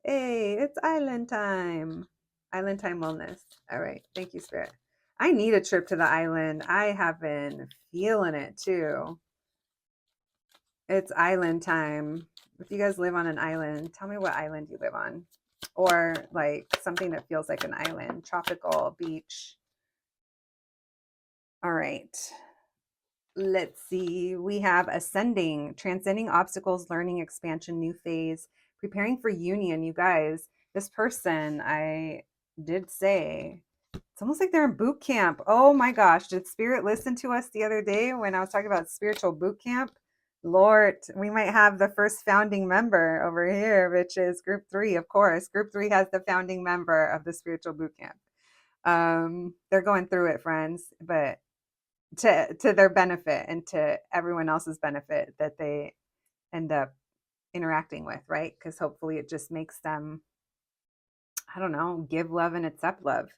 Hey, it's island time. Island time wellness. All right. Thank you, Spirit. I need a trip to the island. I have been feeling it too. It's island time. If you guys live on an island, tell me what island you live on. Or like something that feels like an island, tropical, beach. All right. Let's see. We have ascending, transcending obstacles, learning, expansion, new phase, preparing for union. You guys, this person, I did say, it's almost like they're in boot camp. Oh my gosh. Did Spirit listen to us the other day when I was talking about spiritual boot camp? Lord, we might have the first founding member over here, which is group 3, of course. Group 3 has the founding member of the spiritual boot camp. They're going through it, friends, but to their benefit and to everyone else's benefit that they end up interacting with, right? Because hopefully it just makes them, I don't know, give love and accept love.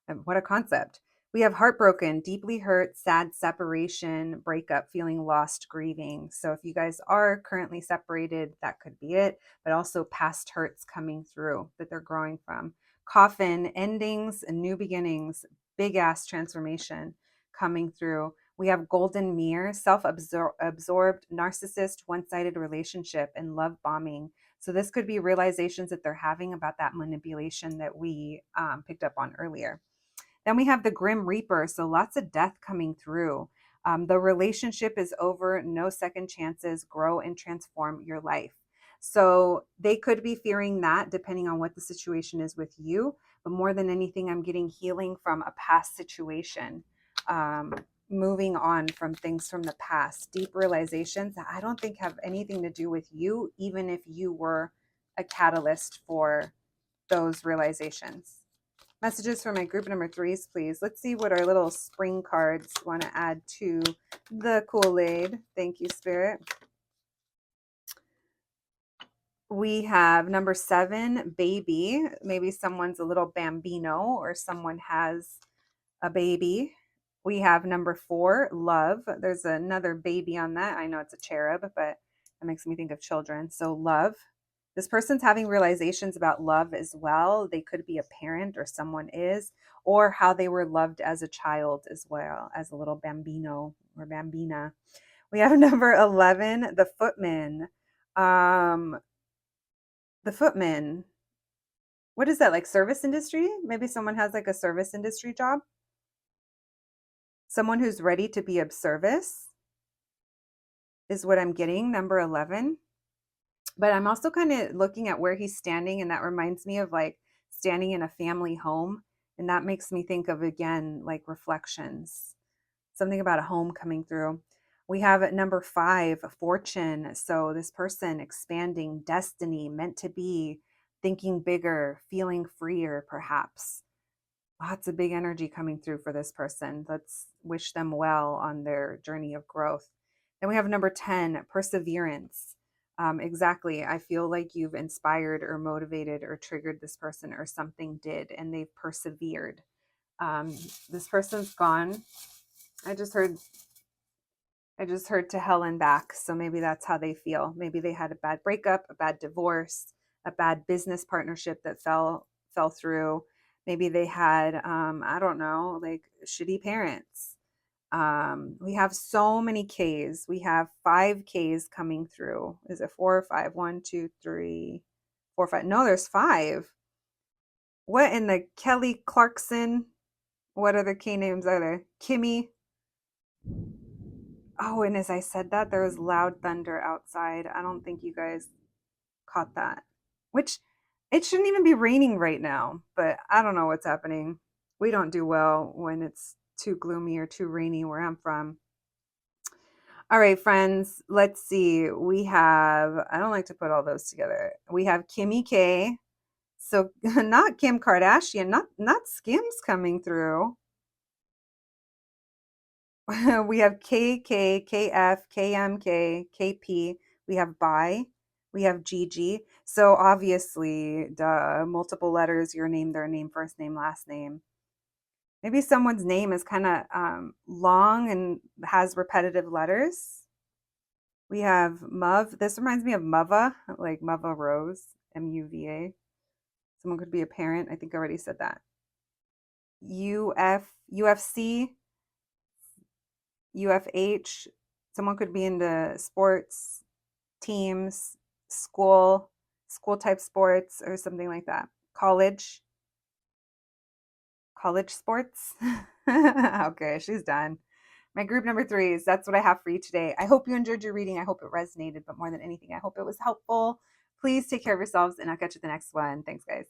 And what a concept. We have heartbroken, deeply hurt, sad, separation, breakup, feeling lost, grieving. So if you guys are currently separated, that could be it, but also past hurts coming through that they're growing from. Coffin, endings and new beginnings, big ass transformation coming through. We have golden mirror, self-absorbed, narcissist, one-sided relationship, and love bombing. So this could be realizations that they're having about that manipulation that we picked up on earlier. Then we have the Grim Reaper. So lots of death coming through. The relationship is over, no second chances, grow and transform your life. So they could be fearing that depending on what the situation is with you. But more than anything, I'm getting healing from a past situation. Moving on from things from the past, deep realizations that I don't think have anything to do with you, even if you were a catalyst for those realizations. Messages for my group number 3s, please. Let's see what our little spring cards want to add to the Kool-Aid. Thank you, Spirit. We have number 7, baby. Maybe someone's a little bambino or someone has a baby. We have number 4, love. There's another baby on that. I know it's a cherub, but that makes me think of children. So love. This person's having realizations about love as well. They could be a parent or someone is, or how they were loved as a child as well, as a little bambino or bambina. We have number 11, the footman. The footman. What is that, like service industry? Maybe someone has like a service industry job. Someone who's ready to be of service is what I'm getting, number 11. But I'm also kind of looking at where he's standing, and that reminds me of like standing in a family home. And that makes me think of, again, like reflections, something about a home coming through. We have at number 5, fortune. So this person expanding, destiny, meant to be, thinking bigger, feeling freer, perhaps. Lots of big energy coming through for this person. Let's wish them well on their journey of growth. Then we have number 10, perseverance. Exactly. I feel like you've inspired or motivated or triggered this person, or something did, and they've persevered. Um, this person's gone. I just heard to hell and back. So maybe that's how they feel. Maybe they had a bad breakup, a bad divorce, a bad business partnership that fell through. Maybe they had I don't know, like shitty parents. We have so many K's. We have 5 K's coming through. Is it 4 or 5? 1, 2, 3, 4, 5. No, there's 5. What in the Kelly Clarkson? What other K names are there? Kimmy. Oh, and as I said that, there was loud thunder outside. I don't think you guys caught that. Which, it shouldn't even be raining right now, but I don't know what's happening. We don't do well when it's too gloomy or too rainy where I'm from. All right, friends, let's see. We have, I don't like to put all those together. We have Kimmy K. So not Kim Kardashian, not Skims coming through. We have KK, KF, KMK, KP. We have Bi. We have Gigi. So obviously, duh, multiple letters, your name, their name, first name, last name. Maybe someone's name is kind of long and has repetitive letters. We have Muv. This reminds me of Muva, like Muva Rose, Muva. Someone could be a parent. I think I already said that. UFC, UFH. Someone could be into sports, teams, school type sports, or something like that. College sports. Okay, she's done. My group number 3 is that's what I have for you today. I hope you enjoyed your reading. I hope it resonated, but more than anything, I hope it was helpful. Please take care of yourselves, and I'll catch you at the next one. Thanks, guys.